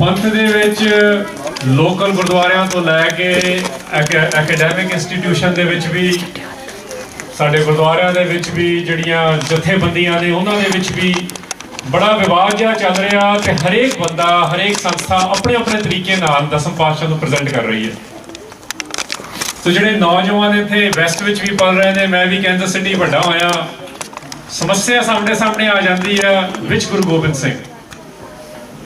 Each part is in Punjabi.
ਪੰਥ ਦੇ ਵਿੱਚ ਲੋਕਲ ਗੁਰਦੁਆਰਿਆਂ ਤੋਂ ਲੈ ਕੇ ਐਕੈਡੈਮਿਕ ਇੰਸਟੀਟਿਊਸ਼ਨ ਦੇ ਵਿੱਚ ਵੀ, ਸਾਡੇ ਗੁਰਦੁਆਰਿਆਂ ਦੇ ਵਿੱਚ ਵੀ ਜਿਹੜੀਆਂ ਜਥੇਬੰਦੀਆਂ ਨੇ ਉਹਨਾਂ ਦੇ ਵਿੱਚ ਵੀ ਬੜਾ ਵਿਵਾਦ ਜਿਹਾ ਚੱਲ ਰਿਹਾ ਤੇ ਹਰੇਕ ਬੰਦਾ, ਹਰੇਕ ਸੰਸਥਾ ਆਪਣੇ ਆਪਣੇ ਤਰੀਕੇ ਨਾਲ ਦਸਮ ਪਾਤਸ਼ਾਹ ਨੂੰ ਪ੍ਰੈਜ਼ੈਂਟ ਕਰ ਰਹੀ ਹੈ। ਸੋ ਜਿਹੜੇ ਨੌਜਵਾਨ ਇੱਥੇ ਵੈਸਟ ਵਿੱਚ ਵੀ ਪਲ ਰਹੇ ਨੇ, ਮੈਂ ਵੀ ਕੈਂਸਰ ਸਿਟੀ ਵੱਡਾ ਹੋਇਆ, ਸਮੱਸਿਆ ਸਾਹਮਣੇ ਆ ਜਾਂਦੀ ਆ ਵਿੱਚ ਗੁਰੂ ਗੋਬਿੰਦ ਸਿੰਘ,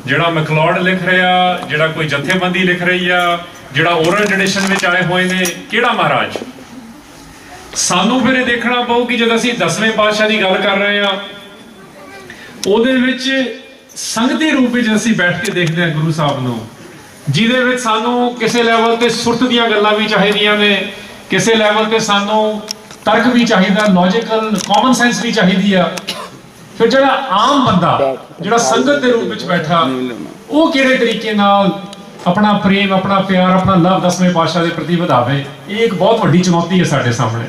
ਜਿਹੜਾ ਮੈਕਲੌਡ ਲਿਖ ਰਿਹਾ, ਜਿਹੜਾ ਕੋਈ ਜਥੇਬੰਦੀ ਲਿਖ ਰਹੀ ਆ, ਜਿਹੜਾ ਓਰਲ ਟ੍ਰੈਡੀਸ਼ਨ ਵਿੱਚ ਆਏ ਹੋਏ ਨੇ, ਕਿਹੜਾ ਮਹਾਰਾਜ। ਸਾਨੂੰ ਫਿਰ ਇਹ ਦੇਖਣਾ ਪਊ ਕਿ ਜਦ ਅਸੀਂ 10ਵੇਂ ਪਾਤਸ਼ਾਹ ਦੀ ਗੱਲ ਕਰ ਰਹੇ ਆ, ਉਹਦੇ ਵਿੱਚ ਸੰਗਤੀ ਰੂਪ ਵਿੱਚ ਅਸੀਂ ਬੈਠ ਕੇ ਦੇਖਦੇ ਹਾਂ ਗੁਰੂ ਸਾਹਿਬ ਨੂੰ, ਜਿਹਦੇ ਵਿੱਚ ਸਾਨੂੰ ਕਿਸੇ ਲੈਵਲ ਤੇ ਸੁਰਤ ਦੀਆਂ ਗੱਲਾਂ ਵੀ ਚਾਹੀਦੀਆਂ ਨੇ, ਕਿਸੇ ਲੈਵਲ ਤੇ ਸਾਨੂੰ ਤਰਕ ਵੀ ਚਾਹੀਦਾ, ਲੌਜੀਕਲ ਕਾਮਨ ਸੈਂਸ ਵੀ ਚਾਹੀਦੀ ਆ। ਫਿਰ ਜਿਹੜਾ ਆਮ ਬੰਦਾ, ਜਿਹੜਾ ਸੰਗਤ ਦੇ ਰੂਪ ਵਿੱਚ ਬੈਠਾ, ਉਹ ਕਿਹੜੇ ਤਰੀਕੇ ਨਾਲ ਆਪਣਾ ਪ੍ਰੇਮ, ਆਪਣਾ ਪਿਆਰ, ਆਪਣਾ ਲਵ 10ਵੇਂ ਪਾਤਸ਼ਾਹ ਦੇ ਪ੍ਰਤੀ ਵਧਾਵੇ। ਇਹ ਇੱਕ ਬਹੁਤ ਵੱਡੀ ਚੁਣੌਤੀ ਹੈ ਸਾਡੇ ਸਾਹਮਣੇ।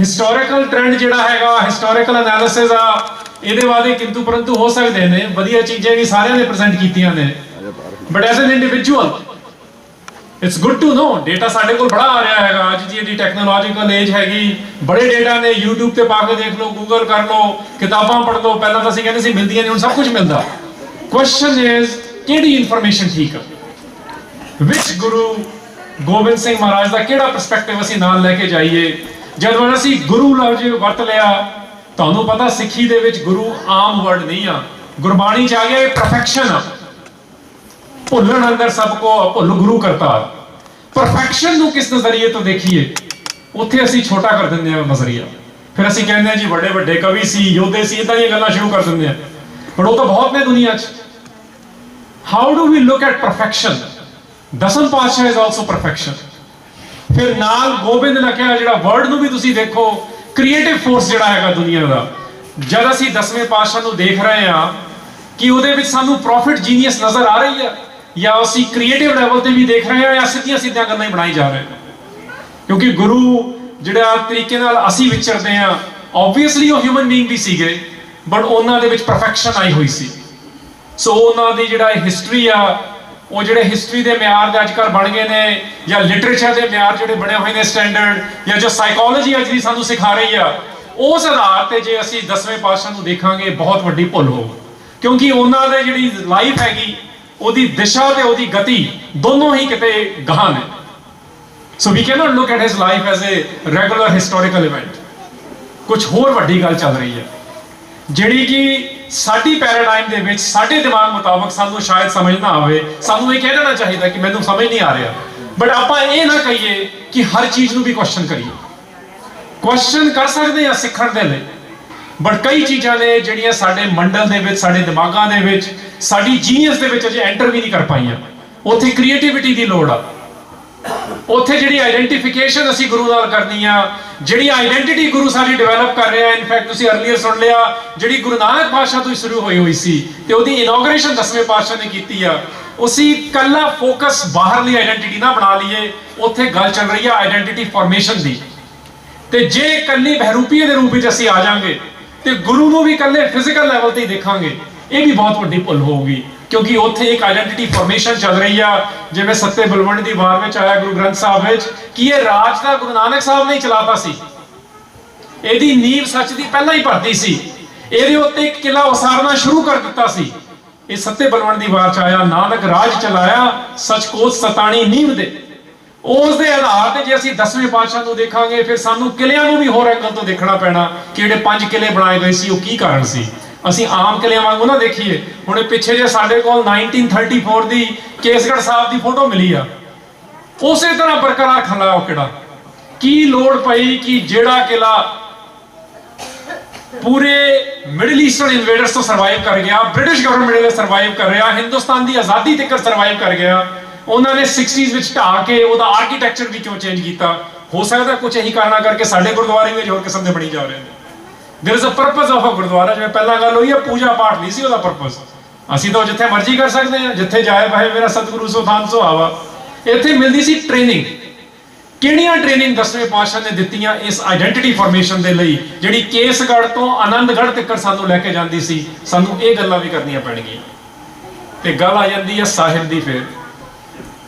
ਹਿਸਟੋਰੀਕਲ ਟ੍ਰੈਂਡ ਜਿਹੜਾ ਹੈਗਾ, ਹਿਸਟੋਰੀਕਲ ਐਨਾਲਿਸਿਸ ਆ, ਇਹਦੇ ਵਾਦੇ ਕਿੰਤੂ ਪਰੰਤੂ ਹੋ ਸਕਦੇ ਨੇ, ਵਧੀਆ ਚੀਜ਼ਾਂ ਵੀ ਸਾਰਿਆਂ ਨੇ ਪ੍ਰੈਜ਼ੈਂਟ ਕੀਤੀਆਂ ਨੇ, but as an individual it's good to know. Data ਸਾਡੇ ਕੋਲ ਬੜਾ ਆ ਰਿਹਾ ਹੈਗਾ, ਅੱਜ ਦੀ ਜਿਹੜੀ ਟੈਕਨੋਲੋਜੀਕਲ ਏਜ ਹੈਗੀ, ਬੜੇ ਡੇਟਾ ਨੇ, YouTube ਤੇ ਪਾ ਕੇ ਦੇਖ ਲਓ, ਗੂਗਲ ਕਰ ਲਓ, ਕਿਤਾਬਾਂ ਪੜ੍ਹ ਲਓ। ਪਹਿਲਾਂ ਤਾਂ ਅਸੀਂ ਕਹਿੰਦੇ ਸੀ ਮਿਲਦੀਆਂ ਨਹੀਂ, ਹੁਣ ਸਭ ਕੁਝ ਮਿਲਦਾ। ਕੁਐਸਚਨ ਇਜ਼ ਕਿਹੜੀ ਇਨਫੋਰਮੇਸ਼ਨ ਠੀਕ ਹੈ, ਵਿੱਚ ਗੁਰੂ ਗੋਬਿੰਦ ਸਿੰਘ ਮਹਾਰਾਜ ਦਾ ਕਿਹੜਾ ਪਰਸਪੈਕਟਿਵ ਅਸੀਂ ਨਾਲ ਲੈ ਕੇ ਜਾਈਏ। ਜਦੋਂ ਅਸੀਂ ਗੁਰੂ ਲਫ਼ਜ਼ ਵਰਤ ਲਿਆ, ਤੁਹਾਨੂੰ ਪਤਾ ਸਿੱਖੀ ਦੇ ਵਿੱਚ ਗੁਰੂ ਆਮ ਵਰਡ ਨਹੀਂ ਆ, ਗੁਰਬਾਣੀ ਚ ਆ ਗਿਆ ਇਹ ਪਰਫੈਕਸ਼ਨ ਆ। ਭੁੱਲਣ ਅੰਦਰ ਸਭ ਕੋ ਭੁੱਲ ਗੁਰੂ ਕਰਤਾਰ। ਪਰਫੈਕਸ਼ਨ ਨੂੰ ਕਿਸ ਨਜ਼ਰੀਏ ਤੋਂ ਦੇਖੀਏ, ਉੱਥੇ ਅਸੀਂ ਛੋਟਾ ਕਰ ਦਿੰਦੇ ਹਾਂ ਨਜ਼ਰੀਆ। ਫਿਰ ਅਸੀਂ ਕਹਿੰਦੇ ਹਾਂ ਜੀ ਵੱਡੇ ਵੱਡੇ ਕਵੀ ਸੀ, ਯੋਧੇ ਸੀ, ਇਦਾਂ ਦੀਆਂ ਗੱਲਾਂ ਸ਼ੁਰੂ ਕਰ ਦਿੰਦੇ ਹਾਂ, ਪਰ ਉਹ ਤਾਂ ਬਹੁਤ ਨੇ ਦੁਨੀਆ 'ਚ। How do we look at perfection? Dasam Patshah is also perfection. ਫਿਰ ਨਾਲ ਗੋਬਿੰਦ ਲਿਖਿਆ ਜਿਹੜਾ ਵਰਡ ਨੂੰ ਵੀ ਤੁਸੀਂ ਦੇਖੋ, ਕ੍ਰੀਏਟਿਵ ਫੋਰਸ ਜਿਹੜਾ ਹੈਗਾ ਦੁਨੀਆ ਦਾ। ਜਦ ਅਸੀਂ 10ਵੇਂ ਪਾਤਸ਼ਾਹ ਨੂੰ ਦੇਖ ਰਹੇ ਹਾਂ ਕਿ ਉਹਦੇ ਵਿੱਚ ਸਾਨੂੰ ਪ੍ਰੋਫਿਟ ਜੀਨੀਅਸ ਨਜ਼ਰ ਆ ਰਹੀ ਹੈ, ਜਾਂ ਅਸੀਂ ਕ੍ਰੀਏਟਿਵ ਲੈਵਲ ਤੇ ਵੀ ਦੇਖ ਰਹੇ ਹਾਂ, ਜਾਂ ਸਿੱਧੀਆਂ ਸਿੱਧੀਆਂ ਗੱਲਾਂ ਹੀ ਬਣਾਈ ਜਾ ਰਹੇ ਹਾਂ। ਕਿਉਂਕਿ ਗੁਰੂ ਜਿਹੜਾ ਤਰੀਕੇ ਨਾਲ ਅਸੀਂ ਵਿਚਰਦੇ ਹਾਂ, ਆਬਵੀਅਸਲੀ ਉਹ ਹਿਊਮਨ ਬੀਇੰਗ ਵੀ ਸੀਗੇ, ਬਟ ਉਹਨਾਂ ਦੇ ਵਿੱਚ ਪਰਫੈਕਸ਼ਨ ਆਈ ਹੋਈ ਸੀ। ਸੋ ਉਹਨਾਂ ਦੀ ਜਿਹੜਾ ਹਿਸਟਰੀ ਆ, ਉਹ ਜਿਹੜੇ ਹਿਸਟਰੀ ਦੇ ਮਿਆਰ ਦੇ ਅੱਜ ਕੱਲ੍ਹ ਬਣ ਗਏ ਨੇ, ਜਾਂ ਲਿਟਰੇਚਰ ਦੇ ਮਿਆਰ ਜਿਹੜੇ ਬਣੇ ਹੋਏ ਨੇ ਸਟੈਂਡਰਡ, ਜਾਂ ਜੋ ਸਾਈਕੋਲੋਜੀ ਅੱਜ ਦੀ ਸਾਨੂੰ ਸਿਖਾ ਰਹੀ ਆ, ਉਸ ਆਧਾਰ ਤੇ ਜੇ ਅਸੀਂ 10ਵੇਂ ਪਾਤਸ਼ਾਹ ਨੂੰ ਦੇਖਾਂਗੇ, ਬਹੁਤ ਵੱਡੀ ਭੁੱਲ ਹੋਊ। ਕਿਉਂਕਿ ਉਹਨਾਂ ਦੀ ਜਿਹੜੀ ਲਾਈਫ ਹੈਗੀ, ਉਹਦੀ ਦਿਸ਼ਾ ਤੇ ਉਹਦੀ ਗਤੀ ਦੋਨੋਂ ਹੀ ਕਿਤੇ ਗਾਹਾਂ ਨੇ। So we cannot look at his life as a regular historical event. ਕੁਝ ਹੋਰ ਵੱਡੀ ਗੱਲ ਚੱਲ ਰਹੀ ਹੈ, ਜਿਹੜੀ ਕਿ ਸਾਡੀ ਪੈਰਾਡਾਈਮ ਦੇ ਵਿੱਚ, ਸਾਡੇ ਦਿਮਾਗ ਮੁਤਾਬਕ ਸਾਨੂੰ ਸ਼ਾਇਦ ਸਮਝ ਨਾ ਆਵੇ। ਸਾਨੂੰ ਇਹ ਕਹਿ ਦੇਣਾ ਚਾਹੀਦਾ ਕਿ ਮੈਨੂੰ ਸਮਝ ਨਹੀਂ ਆ ਰਿਹਾ, ਬਟ ਆਪਾਂ ਇਹ ਨਾ ਕਹੀਏ ਕਿ ਹਰ ਚੀਜ਼ ਨੂੰ ਵੀ ਕੁਐਸਚਨ ਕਰੀਏ। ਕੁਐਸਚਨ ਕਰ ਸਕਦੇ ਹਾਂ ਸਿੱਖਣ ਦੇ ਲਈ, ਬਟ ਕਈ ਚੀਜ਼ਾਂ ਨੇ ਜਿਹੜੀਆਂ ਸਾਡੇ ਮੰਡਲ ਦੇ ਵਿੱਚ, ਸਾਡੇ ਦਿਮਾਗਾਂ ਦੇ ਵਿੱਚ, ਸਾਡੀ ਜੀਨੀਅਸ ਦੇ ਵਿੱਚ ਅਜੇ ਐਂਟਰ ਵੀ ਨਹੀਂ ਕਰ ਪਾਈਆਂ। ਉੱਥੇ ਕ੍ਰੀਏਟੀਵਿਟੀ ਦੀ ਲੋੜ ਆ। ਉੱਥੇ ਜਿਹੜੀ ਆਈਡੈਂਟੀਫਿਕੇਸ਼ਨ ਅਸੀਂ ਗੁਰੂ ਨਾਲ ਕਰਨੀ ਆ, ਜਿਹੜੀ ਆਈਡੈਂਟੀਟੀ ਗੁਰੂ ਸਾਡੀ ਡਿਵੈਲਪ ਕਰ ਰਿਹਾ। ਇਨਫੈਕਟ ਤੁਸੀਂ ਅਰਲੀਅਰ ਸੁਣ ਲਿਆ, ਜਿਹੜੀ ਗੁਰੂ ਨਾਨਕ ਪਾਤਸ਼ਾਹ ਤੋਂ ਸ਼ੁਰੂ ਹੋਈ ਸੀ ਤੇ ਉਹਦੀ ਇਨੋਗ੍ਰੇਸ਼ਨ 10ਵੇਂ ਪਾਤਸ਼ਾਹ ਨੇ ਕੀਤੀ ਆ। ਉਸੀ ਕੱਲਾ ਫੋਕਸ ਬਾਹਰਲੀ ਆਈਡੈਂਟੀਟੀ ਨਾ ਬਣਾ ਲਈਏ। ਉੱਥੇ ਗੱਲ ਚੱਲ ਰਹੀ ਆ ਆਈਡੈਂਟੀਟੀ ਫਾਰਮੇਸ਼ਨ ਦੀ। ਤੇ ਜੇ ਕੱਲੀ ਬਹਿਰੂਪੀਏ ਦੇ ਰੂਪ ਵਿੱਚ ਅਸੀਂ ਆ ਜਾਾਂਗੇ ਤੇ ਗੁਰੂ ਨੂੰ ਵੀ ਕੱਲੇ ਫਿਜ਼ੀਕਲ ਲੈਵਲ ਤੇ ਹੀ ਦੇਖਾਂਗੇ, ਇਹ ਵੀ ਬਹੁਤ ਵੱਡੀ ਭੁੱਲ ਹੋਊਗੀ। ਕਿਉਂਕਿ ਉੱਥੇ ਇੱਕ ਆਇਡੈਂਟੀਟੀ ਫਾਰਮੇਸ਼ਨ ਚੱਲ ਰਹੀ ਆ। ਜਿਵੇਂ ਸੱਤੇ ਬਲਵੰਡ ਦੀ ਵਾਰ ਵਿੱਚ ਆਇਆ ਗੁਰੂ ਗ੍ਰੰਥ ਸਾਹਿਬ ਵਿੱਚ ਕਿ ਇਹ ਰਾਜ ਦਾ ਗੁਰੂ ਨਾਨਕ ਸਾਹਿਬ ਨੇ ਚਲਾਤਾ ਸੀ, ਇਹਦੀ ਨੀਂਵ ਸੱਚ ਦੀ ਪਹਿਲਾਂ ਹੀ ਭਰਤੀ ਸੀ, ਇਹਦੇ ਉੱਤੇ ਇੱਕ ਕਿਲਾ ਉਸਾਰਨਾ ਸ਼ੁਰੂ ਕਰ ਦਿੱਤਾ ਸੀ। ਇਹ ਸੱਤੇ ਬਲਵੰਡ ਦੀ ਵਾਰ ਚ ਆਇਆ, ਨਾਨਕ ਰਾਜ ਚਲਾਇਆ ਸੱਚ ਕੋਟ ਸਤਾਣੀ ਨੀਂਵ ਦੇ। ਉਸ ਦੇ ਆਧਾਰ ਤੇ ਜੇ ਅਸੀਂ 10ਵੇਂ ਪਾਤਸ਼ਾਹ ਨੂੰ ਦੇਖਾਂਗੇ, ਫਿਰ ਸਾਨੂੰ ਕਿਲਿਆਂ ਨੂੰ ਵੀ ਹੋਰ ਐਂਗਲ ਤੋਂ ਦੇਖਣਾ ਪੈਣਾ ਕਿ ਜਿਹੜੇ 5 ਕਿਲੇ ਬਣਾਏ ਗਏ ਸੀ, ਉਹ ਕੀ ਕਾਰਨ ਸੀ। ਅਸੀਂ ਆਮ ਕਿਲਿਆਂ ਵਾਂਗੂ ਨਾ ਦੇਖੀਏ। ਹੁਣ ਪਿੱਛੇ ਜੇ ਸਾਡੇ ਕੋਲ 1934 ਦੀ ਕੇਸਗੜ੍ਹ ਸਾਹਿਬ ਦੀ ਫੋਟੋ ਮਿਲੀ ਆ, ਉਸੇ ਤਰ੍ਹਾਂ ਬਰਕਰਾਰ ਖੜਾ ਉਹ ਕਿਹੜਾ। ਕੀ ਲੋੜ ਪਈ ਕਿ ਜਿਹੜਾ ਕਿਲਾ ਪੂਰੇ ਮਿਡਲ ਈਸਟਰਨ ਇਨਵੇਡਰਸ ਤੋਂ ਸਰਵਾਈਵ ਕਰ ਗਿਆ, ਬ੍ਰਿਟਿਸ਼ ਗਵਰਨਮੈਂਟ ਨੇ ਸਰਵਾਈਵ ਕਰ ਰਿਹਾ, ਹਿੰਦੁਸਤਾਨ ਦੀ ਆਜ਼ਾਦੀ ਤੱਕ ਸਰਵਾਈਵ ਕਰ ਗਿਆ, ਉਹਨਾਂ ਨੇ 60s ਵਿੱਚ ਢਾਹ ਕੇ ਉਹਦਾ ਆਰਕੀਟੈਕਚਰ ਵੀ ਕਿਉਂ ਚੇਂਜ ਕੀਤਾ? ਹੋ ਸਕਦਾ ਕੁਝ ਇਹੀ ਕਾਰਨਾਂ ਕਰਕੇ ਸਾਡੇ ਗੁਰਦੁਆਰੇ ਵਿੱਚ ਹੋਰ ਕਿਸਮ ਦੇ ਬਣੀ ਜਾ ਰਹੇ ਨੇ। There is a purpose of a Gurdwara. ਜਿਵੇਂ ਪਹਿਲਾਂ ਗੱਲ ਹੋਈ ਹੈ, ਪੂਜਾ ਪਾਠ ਨਹੀਂ ਸੀ ਉਹਦਾ ਪਰਪਸ। ਅਸੀਂ ਤਾਂ ਜਿੱਥੇ ਮਰਜ਼ੀ ਕਰ ਸਕਦੇ ਹਾਂ, ਜਿੱਥੇ ਜਾਏ ਬਾਹੇ ਮੇਰਾ ਸਤਿਗੁਰੂ ਸੋ ਥਾਨ ਸੋ ਆਵਾ। ਇੱਥੇ ਮਿਲਦੀ ਸੀ ਟ੍ਰੇਨਿੰਗ। ਕਿਹੜੀਆਂ ਟ੍ਰੇਨਿੰਗ 10ਵੇਂ ਪਾਤਸ਼ਾਹ ਨੇ ਦਿੱਤੀਆਂ ਇਸ ਆਇਡੈਂਟੀਟੀ ਫਾਰਮੇਸ਼ਨ ਦੇ ਲਈ, ਜਿਹੜੀ ਕੇਸਗੜ੍ਹ ਤੋਂ ਆਨੰਦਗੜ੍ਹ ਤੱਕ ਸਾਨੂੰ ਲੈ ਕੇ ਜਾਂਦੀ ਸੀ। ਸਾਨੂੰ ਇਹ ਗੱਲਾਂ ਵੀ ਕਰਨੀਆਂ ਪੈਣਗੀਆਂ। ਤੇ ਗੱਲ ਆ ਜਾਂਦੀ ਹੈ ਸਾਹਿਬ ਦੀ। ਫਿਰ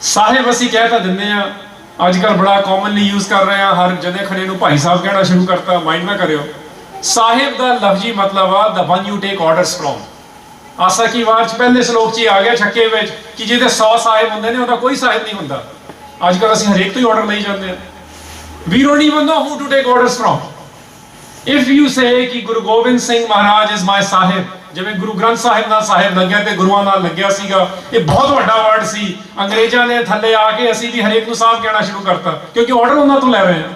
ਸਾਹਿਬ ਅਸੀਂ ਕਹਿ ਤਾਂ ਦਿੰਦੇ ਆ, ਅੱਜ ਕੱਲ ਬੜਾ ਕਾਮਨਲੀ ਯੂਜ਼ ਕਰ ਰਹੇ ਆ, ਹਰ ਜਨੇ ਖੜੇ ਨੂੰ ਭਾਈ ਸਾਹਿਬ ਕਹਿਣਾ ਸ਼ੁਰੂ ਕਰਤਾ, ਮਾਈਂਡ ਨਾ ਕਰਿਓ। ਸਾਹਿਬ ਦਾ ਲਫ਼ਜ਼ੀ ਮਤਲਬ ਆ the one you take orders from. Asa ਕੀ ਵਾਰ ਚ ਪਹਿਲੇ ਸ਼ਲੋਕ 'ਚ ਹੀ ਆ ਗਿਆ ਛੱਕੇ ਵਿੱਚ ਕਿ ਜਿਹਦੇ 100 ਸਾਹਿਬ ਹੁੰਦੇ ਨੇ ਉਹਦਾ ਕੋਈ ਸਾਹਿਬ ਨਹੀਂ ਹੁੰਦਾ। ਅੱਜ ਕੱਲ ਅਸੀਂ ਹਰੇਕ ਤੋਂ ਹੀ ਆਰਡਰ ਲਈ ਜਾਂਦੇ ਆ। We don't even know who to take orders from. If you say ਕਿ ਗੁਰੂ ਗੋਬਿੰਦ ਸਿੰਘ ਮਹਾਰਾਜ is my ਸਾਹਿਬ, ਜਿਵੇਂ ਗੁਰੂ ਗ੍ਰੰਥ ਸਾਹਿਬ ਨਾਲ ਸਾਹਿਬ ਲੱਗਿਆ ਤੇ ਗੁਰੂਆਂ ਨਾਲ ਲੱਗਿਆ ਸੀਗਾ, ਇਹ ਬਹੁਤ ਵੱਡਾ ਵਰਡ ਸੀ। ਅੰਗਰੇਜ਼ਾਂ ਨੇ ਥੱਲੇ ਆ ਕੇ ਅਸੀਂ ਵੀ ਹਰੇਕ ਨੂੰ ਸਾਹਿਬ ਕਹਿਣਾ ਸ਼ੁਰੂ ਕਰਤਾ ਕਿਉਂਕਿ ਆਰਡਰ ਉਹਨਾਂ ਤੋਂ ਲੈ ਰਹੇ ਹਾਂ।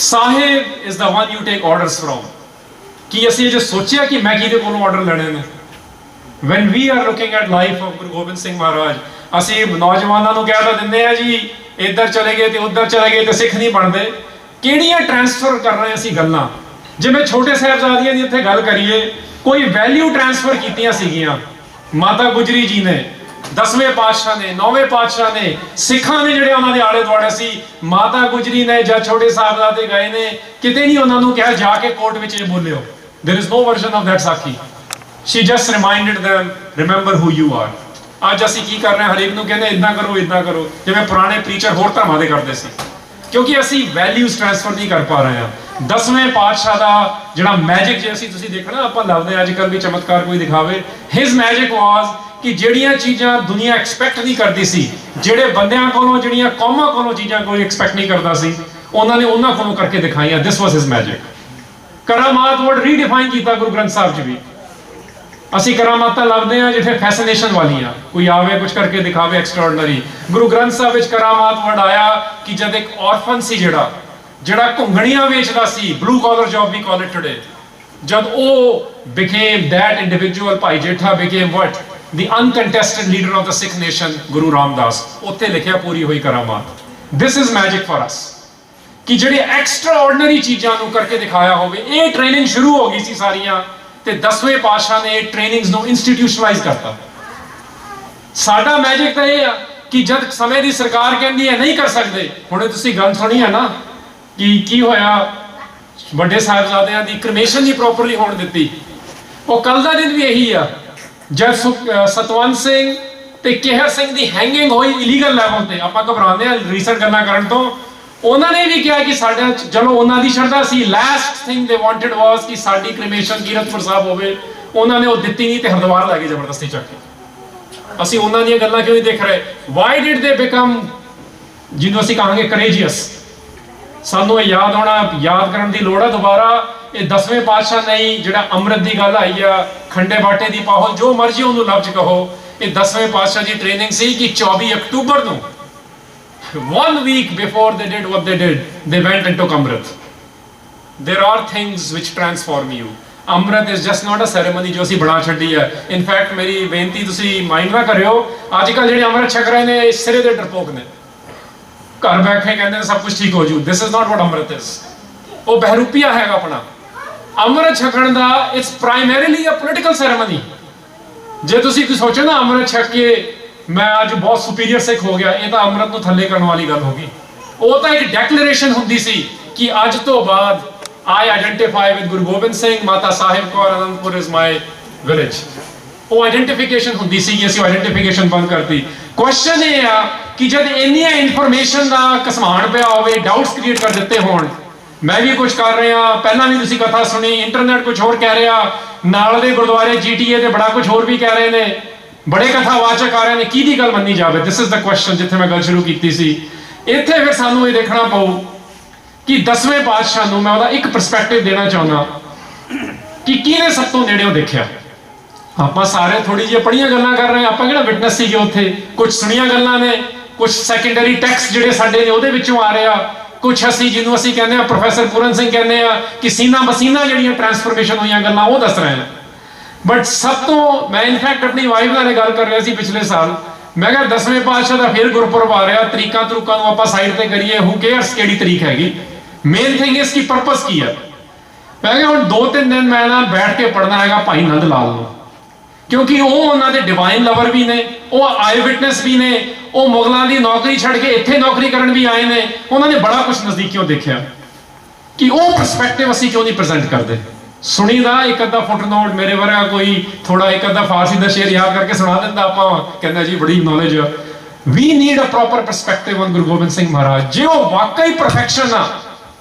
ਸਾਹਿਬ is the one you take orders from। ਕੀ ਅਸੀਂ ਜੇ ਸੋਚਿਆ ਕਿ ਮੈਂ ਕਿਹਦੇ ਕੋਲੋਂ ਆਰਡਰ ਲੈਣੇ ਨੇ? When we are looking at life of ਗੁਰੂ ਗੋਬਿੰਦ ਸਿੰਘ ਮਹਾਰਾਜ, ਅਸੀਂ ਨੌਜਵਾਨਾਂ ਨੂੰ ਕਹਿ ਤਾਂ ਦਿੰਦੇ ਆ ਜੀ ਇੱਧਰ ਚਲੇ ਗਏ ਤੇ ਉੱਧਰ ਚਲੇ ਗਏ ਤੇ ਸਿੱਖ ਨਹੀਂ ਬਣਦੇ। ਕਿਹੜੀਆਂ ਟ੍ਰਾਂਸਫਰ ਕਰ ਰਹੇ ਅਸੀਂ ਗੱਲਾਂ? ਜਿਵੇਂ ਛੋਟੇ ਸਾਹਿਬਜ਼ਾਦਿਆਂ ਦੀ ਇੱਥੇ ਗੱਲ ਕਰੀਏ, ਕੋਈ ਵੈਲਿਊ ਟ੍ਰਾਂਸਫਰ ਕੀਤੀਆਂ ਸੀਗੀਆਂ ਮਾਤਾ ਗੁਜਰੀ ਜੀ ਨੇ, 10ਵੇਂ ਪਾਤਸ਼ਾਹ ਨੇ, 9ਵੇਂ ਪਾਤਸ਼ਾਹ ਨੇ, ਸਿੱਖਾਂ ਨੇ ਜਿਹੜੇ ਉਹਨਾਂ ਦੇ ਆਲੇ ਦੁਆਲੇ ਸੀ। ਮਾਤਾ ਗੁਜਰੀ ਨੇ ਜਦ ਛੋਟੇ ਸਾਹਿਬਜ਼ਾਦੇ ਗਏ ਨੇ, ਕਿਤੇ ਨਹੀਂ ਉਹਨਾਂ ਨੂੰ ਕਿਹਾ ਜਾ ਕੇ ਕੋਰਟ ਵਿੱਚ ਇਹ ਬੋਲਿਓ। There is no version of that ਸਾਖੀ। She just reminded them, remember who you are। ਅੱਜ ਅਸੀਂ ਕੀ ਕਰ ਰਹੇ ਹਾਂ? ਹਰੇਕ ਨੂੰ ਕਹਿੰਦੇ ਇਦਾਂ ਕਰੋ ਇਦਾਂ ਕਰੋ, ਜਿਵੇਂ ਪੁਰਾਣੇ ਪ੍ਰੀਚਰ ਹੋਰ ਧਰਮਾਂ ਦੇ ਕਰਦੇ ਸੀ, ਕਿਉਂਕਿ ਅਸੀਂ ਵੈਲਿਊਜ਼ ਟ੍ਰਾਂਸਫਰ ਨਹੀਂ ਕਰ ਪਾ ਰਹੇ ਹਾਂ। 10ਵੇਂ ਪਾਤਸ਼ਾਹ ਦਾ ਜਿਹੜਾ ਮੈਜਿਕ, ਜੇ ਅਸੀਂ ਤੁਸੀਂ ਦੇਖਣਾ ਆਪਾਂ ਲੱਭਦੇ ਅੱਜ ਕੱਲ੍ਹ ਵੀ ਚਮਤਕਾਰ ਕੋਈ ਦਿਖਾਵੇ, ਹਿਜ਼ ਮੈਜਿਕ ਵਾਜ਼ ਕਿ ਜਿਹੜੀਆਂ ਚੀਜ਼ਾਂ ਦੁਨੀਆ ਐਕਸਪੈਕਟ ਨਹੀਂ ਕਰਦੀ ਸੀ, ਜਿਹੜੇ ਬੰਦਿਆਂ ਕੋਲੋਂ, ਜਿਹੜੀਆਂ ਕੌਮਾਂ ਕੋਲੋਂ ਚੀਜ਼ਾਂ ਕੋਈ ਐਕਸਪੈਕਟ ਨਹੀਂ ਕਰਦਾ ਸੀ, ਉਹਨਾਂ ਨੇ ਉਹਨਾਂ ਕੋਲੋਂ ਕਰਕੇ ਦਿਖਾਈਆਂ। ਦਿਸ ਵਾਜ਼ ਹਿਜ਼ ਮੈਜਿਕ। ਕਰਾਮਾਤ ਵਰਡ ਰੀਡਿਫਾਈਨ ਕੀਤਾ ਗੁਰੂ ਗ੍ਰੰਥ ਸਾਹਿਬ 'ਚ ਵੀ। ਅਸੀਂ ਕਰਾਮਾਤਾਂ ਲੱਭਦੇ ਹਾਂ ਜਿੱਥੇ ਫੈਸੀਨੇਸ਼ਨ ਵਾਲੀਆਂ, ਕੋਈ ਆਵੇ ਕੁਝ ਕਰਕੇ ਦਿਖਾਵੇ ਐਕਸਟਰਾਆਰਡੀਨਰੀ। ਗੁਰੂ ਗ੍ਰੰਥ ਸਾਹਿਬ ਵਿੱਚ ਕਰਾਮਾਤ ਵਰਡ ਆਇਆ ਕਿ ਜਦ ਇੱਕ ਔਰਫਨ ਸੀ ਜਿਹੜਾ ਘੁੰਗਣੀਆਂ ਵੇਚਦਾ ਸੀ, blue collar job we call it today, ਜਦ ਉਹ became that individual, Bhai Jetha became what? The uncontested leader of the Sikh nation, Guru Ramdas. ਉੱਥੇ ਲਿਖਿਆ ਪੂਰੀ ਹੋਈ ਕਰਾਮਾਤ। This is magic for us ਕਿ ਜਿਹੜੇ ਐਕਸਟਰਾਆਰਡੀਨਰੀ ਚੀਜ਼ਾਂ ਨੂੰ ਕਰਕੇ ਦਿਖਾਇਆ ਹੋਵੇ। ਇਹ ਟ੍ਰੇਨਿੰਗ ਸ਼ੁਰੂ ਹੋ ਗਈ ਸੀ ਸਾਰੀਆਂ, ਤੇ 10ਵੇਂ ਪਾਤਸ਼ਾਹ ਨੇ ਟ੍ਰੇਨਿੰਗਸ ਨੂੰ ਇੰਸਟੀਟਿਊਸ਼ਨਲਾਈਜ਼ ਕਰਤਾ। ਸਾਡਾ ਮੈਜਿਕ ਤਾਂ ਇਹ ਆ ਕਿ ਜਦ ਸਮੇਂ ਦੀ ਸਰਕਾਰ ਕਹਿੰਦੀ ਹੈ ਨਹੀਂ ਕਰ ਸਕਦੇ, ਹੁਣੇ ਤੁਸੀਂ ਗੱਲ ਸੁਣੀ ਹੈ ਨਾ ਕਿ ਕੀ ਹੋਇਆ, ਵੱਡੇ ਸਾਹਿਬਜ਼ਾਦਿਆਂ ਦੀ ਕ੍ਰਿਮੇਸ਼ਨ ਨਹੀਂ ਪ੍ਰੋਪਰਲੀ ਹੋਣ ਦਿੱਤੀ। ਉਹ ਕੱਲ ਦਾ ਦਿਨ ਵੀ ਇਹੀ ਆ, ਜਦ ਸਤਵੰਤ ਸਿੰਘ ਤੇ ਕੇਹਰ ਸਿੰਘ ਦੀ ਹੈਂਗਿੰਗ ਹੋਈ ਇਲੀਗਲ ਲੈਵਲ ਤੇ। ਆਪਾਂ ਘਬਰਾਉਂਦੇ ਆ ਰੀਸੈਂਟ ਗੱਲਾਂ ਕਰਨ ਤੋਂ। ਉਹਨਾਂ ਨੇ ਵੀ ਕਿਹਾ ਕਿ ਸਾਡਾ, ਚਲੋ ਉਹਨਾਂ ਦੀ ਸ਼ਰਧਾ ਸੀ, ਲਾਸਟ ਥਿੰਗ ਦੇ ਵਾਂਟਡ ਵਾਸ ਕਿ ਸਾਡੀ ਕ੍ਰਿਮੇਸ਼ਨ ਕੀਰਤਪੁਰ ਸਾਹਿਬ ਹੋਵੇ। ਉਹਨਾਂ ਨੇ ਉਹ ਦਿੱਤੀ ਨਹੀਂ ਤੇ ਹਰਿਦੁਆਰ ਲੈ ਗਏ ਜ਼ਬਰਦਸਤੀ ਚੱਕ ਕੇ। ਅਸੀਂ ਉਹਨਾਂ ਦੀਆਂ ਗੱਲਾਂ ਕਿਉਂ ਨਹੀਂ ਦੇਖ ਰਹੇ? ਵਾਈ ਡਿਡ ਦੇ ਬਿਕਮ, ਜਿਹਨੂੰ ਅਸੀਂ ਕਹਾਂਗੇ ਕਰੇਜੀਅਸ। ਸਾਨੂੰ ਇਹ ਯਾਦ ਕਰਨ ਦੀ ਲੋੜ ਹੈ ਦੁਬਾਰਾ। ਇਹ 10ਵੇਂ ਪਾਤਸ਼ਾਹ ਨਹੀਂ, ਜਿਹੜਾ ਅੰਮ੍ਰਿਤ ਦੀ ਗੱਲ ਆਈ ਆ, ਖੰਡੇ ਬਾਟੇ ਦੀ ਪਾਹਲ, ਜੋ ਮਰਜ਼ੀ ਉਹਨੂੰ ਲਫ਼ਜ਼ ਕਹੋ, ਇਹ 10ਵੇਂ ਪਾਤਸ਼ਾਹ ਦੀ ਟ੍ਰੇਨਿੰਗ ਸੀ ਕਿ 24 ਅਕਤੂਬਰ ਨੂੰ, 1 week before they did what they did, they went and took Amrit. There are things which transform you. Amrit is just not a ceremony ਜੋ ਅਸੀਂ ਬਣਾ ਛੱਡੀ ਹੈ। In fact, ਮੇਰੀ ਬੇਨਤੀ ਤੁਸੀਂ ਮਾਈਂਡ ਨਾ ਕਰਿਓ, ਅੱਜ ਕੱਲ੍ਹ ਜਿਹੜੇ ਅੰਮ੍ਰਿਤ ਛਕ ਰਹੇ ਨੇ ਸਿਰੇ ਦੇ ਡਰਪੋਕ ਨੇ, ਘਰ ਬੈਠੇ ਕਹਿੰਦੇ ਨੇ ਸਭ ਕੁਝ ਠੀਕ ਹੋ ਜੂ। This is not what Amrit is। ਉਹ ਬਹਿਰੂਪੀਆ ਹੈਗਾ ਆਪਣਾ। ਅੰਮ੍ਰਿਤ ਛਕਣ ਦਾ it's primarily a political ceremony. ਜੇ ਤੁਸੀਂ ਕੋਈ ਸੋਚੋ ਨਾ ਅੰਮ੍ਰਿਤ ਛਕ ਕੇ ਮੈਂ ਅੱਜ ਬਹੁਤ ਸੁਪੀਰੀਅਰ ਸਿੱਖ ਹੋ ਗਿਆ, ਇਹ ਤਾਂ ਅੰਮ੍ਰਿਤ ਨੂੰ ਥੱਲੇ ਕਰਨ ਵਾਲੀ ਗੱਲ ਹੋ ਗਈ। ਉਹ ਤਾਂ ਇੱਕ ਡੈਕਲੇਰੇਸ਼ਨ ਹੁੰਦੀ ਸੀ ਕਿ ਅੱਜ ਤੋਂ ਬਾਅਦ ਆਈ identify with Guru Gobind Singh, Mata Sahib Kaur, Anandpur is my village. ਉਹ ਆਇਡੈਂਟੀਫਿਕੇਸ਼ਨ ਹੁੰਦੀ ਸੀ ਕਿ ਅਸੀਂ ਆਇਡੈਂਟੀਫਿਕੇਸ਼ਨ ਬੰਦ ਕਰਤੀ। ਕੁਐਸਚਨ ਇਹ ਆ ਕਿ ਜਦ ਇੰਨੀਆਂ ਇਨਫੋਰਮੇਸ਼ਨ ਦਾ ਘਸਮਾਣ ਪਿਆ ਹੋਵੇ, ਡਾਊਟਸ ਕ੍ਰੀਏਟ ਕਰ ਦਿੱਤੇ ਹੋਣ, ਮੈਂ ਵੀ ਕੁਝ ਕਰ ਰਿਹਾ, ਪਹਿਲਾਂ ਵੀ ਤੁਸੀਂ ਕਥਾ ਸੁਣੀ, ਇੰਟਰਨੈਟ ਕੁਝ ਹੋਰ ਕਹਿ ਰਿਹਾ, ਨਾਲ ਦੇ ਗੁਰਦੁਆਰੇ GTA ਤੇ ਬੜਾ ਕੁਝ ਹੋਰ ਵੀ ਕਹਿ ਰਹੇ ਨੇ, ਬੜੇ ਕਥਾਵਾਚਕ ਆ ਰਹੇ ਨੇ, ਕਿਹਦੀ ਗੱਲ ਮੰਨੀ ਜਾਵੇ? ਦਿਸ ਇਜ਼ ਦ ਕੁਐਸਚਨ ਜਿੱਥੇ ਮੈਂ ਗੱਲ ਸ਼ੁਰੂ ਕੀਤੀ ਸੀ। ਇੱਥੇ ਫਿਰ ਸਾਨੂੰ ਇਹ ਦੇਖਣਾ ਪਊ ਕਿ 10ਵੇਂ ਪਾਤਸ਼ਾਹ ਨੂੰ ਮੈਂ ਉਹਦਾ ਇੱਕ ਪਰਸਪੈਕਟਿਵ ਦੇਣਾ ਚਾਹੁੰਦਾ ਕਿ ਕਿਹਨੇ ਸਭ ਤੋਂ ਨੇੜਿਓਂ ਦੇਖਿਆ। ਆਪਾਂ ਸਾਰੇ ਥੋੜੀ ਜਿਹੀ ਪੜੀਆਂ ਗੱਲਾਂ ਕਰ ਰਹੇ ਹਾਂ, ਆਪਾਂ ਕਿਹੜਾ ਵਿਟਨੈਸ ਸੀਗੇ ਉੱਥੇ? ਕੁਝ ਸੁਣੀਆਂ ਗੱਲਾਂ ਨੇ, ਕੁਝ ਸੈਕੰਡਰੀ ਟੈਕਸਟ ਜਿਹੜੇ ਸਾਡੇ ਨੇ ਉਹਦੇ ਵਿੱਚੋਂ ਆ ਰਿਹਾ, ਕੁਝ ਅਸੀਂ ਜਿਹਨੂੰ ਅਸੀਂ ਕਹਿੰਦੇ ਆ, ਪ੍ਰੋਫੈਸਰ ਪੂਰਨ ਸਿੰਘ ਕਹਿੰਦੇ ਆ ਕਿ ਸੀਨਾ ਬਸੀਨਾ ਜਿਹੜੀਆਂ ਟ੍ਰਾਂਸਫਰਮੇਸ਼ਨ ਹੋਈਆਂ ਗੱਲਾਂ ਉਹ ਦੱਸ ਰਹੇ ਨੇ। ਬਟ ਸਭ ਤੋਂ, ਮੈਂ ਇਨਫੈਕਟ ਆਪਣੀ ਵਾਈਫ ਨਾਲ ਗੱਲ ਕਰ ਰਿਹਾ ਸੀ ਪਿਛਲੇ ਸਾਲ, ਮੈਂ ਕਿਹਾ 10ਵੇਂ ਪਾਤਸ਼ਾਹ ਦਾ ਫਿਰ ਗੁਰਪੁਰਬ ਆ ਰਿਹਾ, ਤਰੀਕਾਂ ਤਰੂਕਾਂ ਨੂੰ ਆਪਾਂ ਸਾਈਡ ਤੇ ਕਰੀਏ, ਹੂ ਕੇਅਰਸ ਕਿਹੜੀ ਤਰੀਕ ਹੈਗੀ, main thing is Ki purpose ਕੀ ਹੈ। ਮੈਂ ਕਿਹਾ ਹੁਣ 2-3 ਦਿਨ ਮੈਂ ਨਾ ਬੈਠ ਕੇ ਪੜ੍ਹਨਾ ਹੈਗਾ ਭਾਈ ਨੰਦ ਲਾਲ ਨੂੰ, ਕਿਉਂਕਿ ਉਹ ਉਹਨਾਂ ਦੇ ਡਿਵਾਈਨ ਲਵਰ ਵੀ ਨੇ, ਉਹ ਆਈ ਵਿਟਨੈਸ ਵੀ ਨੇ, ਉਹ ਮੁਗਲਾਂ ਦੀ ਨੌਕਰੀ ਛੱਡ ਕੇ ਇੱਥੇ ਨੌਕਰੀ ਕਰਨ ਵੀ ਆਏ ਨੇ, ਉਹਨਾਂ ਨੇ ਬੜਾ ਕੁਝ ਨਜ਼ਦੀਕਿਓਂ ਦੇਖਿਆ ਕਿ ਉਹ ਪਰਸਪੈਕਟਿਵ ਅਸੀਂ ਕਿਉਂ ਨਹੀਂ ਪ੍ਰੈਜ਼ੈਂਟ ਕਰਦੇ। ਸੁਣੀਦਾ ਇੱਕ ਅੱਧਾ ਫੁੱਟਨੋਟ ਮੇਰੇ ਵਰਗਾ ਕੋਈ ਥੋੜਾ ਇੱਕ ਅੱਧਾ ਫਾਰਸੀ ਦਾ ਸ਼ੇਰ ਯਾਦ ਕਰਕੇ ਸੁਣਾ ਦਿੰਦਾ, ਆਪਾਂ ਕਹਿੰਦਾ ਜੀ ਬੜੀ ਨੌਲੇਜ ਆ। We need a proper perspective on Guru Gobind Singh Maharaj. ਜੇ ਉਹ ਵਾਕਈ ਪਰਫੈਕਸ਼ਨ ਆ,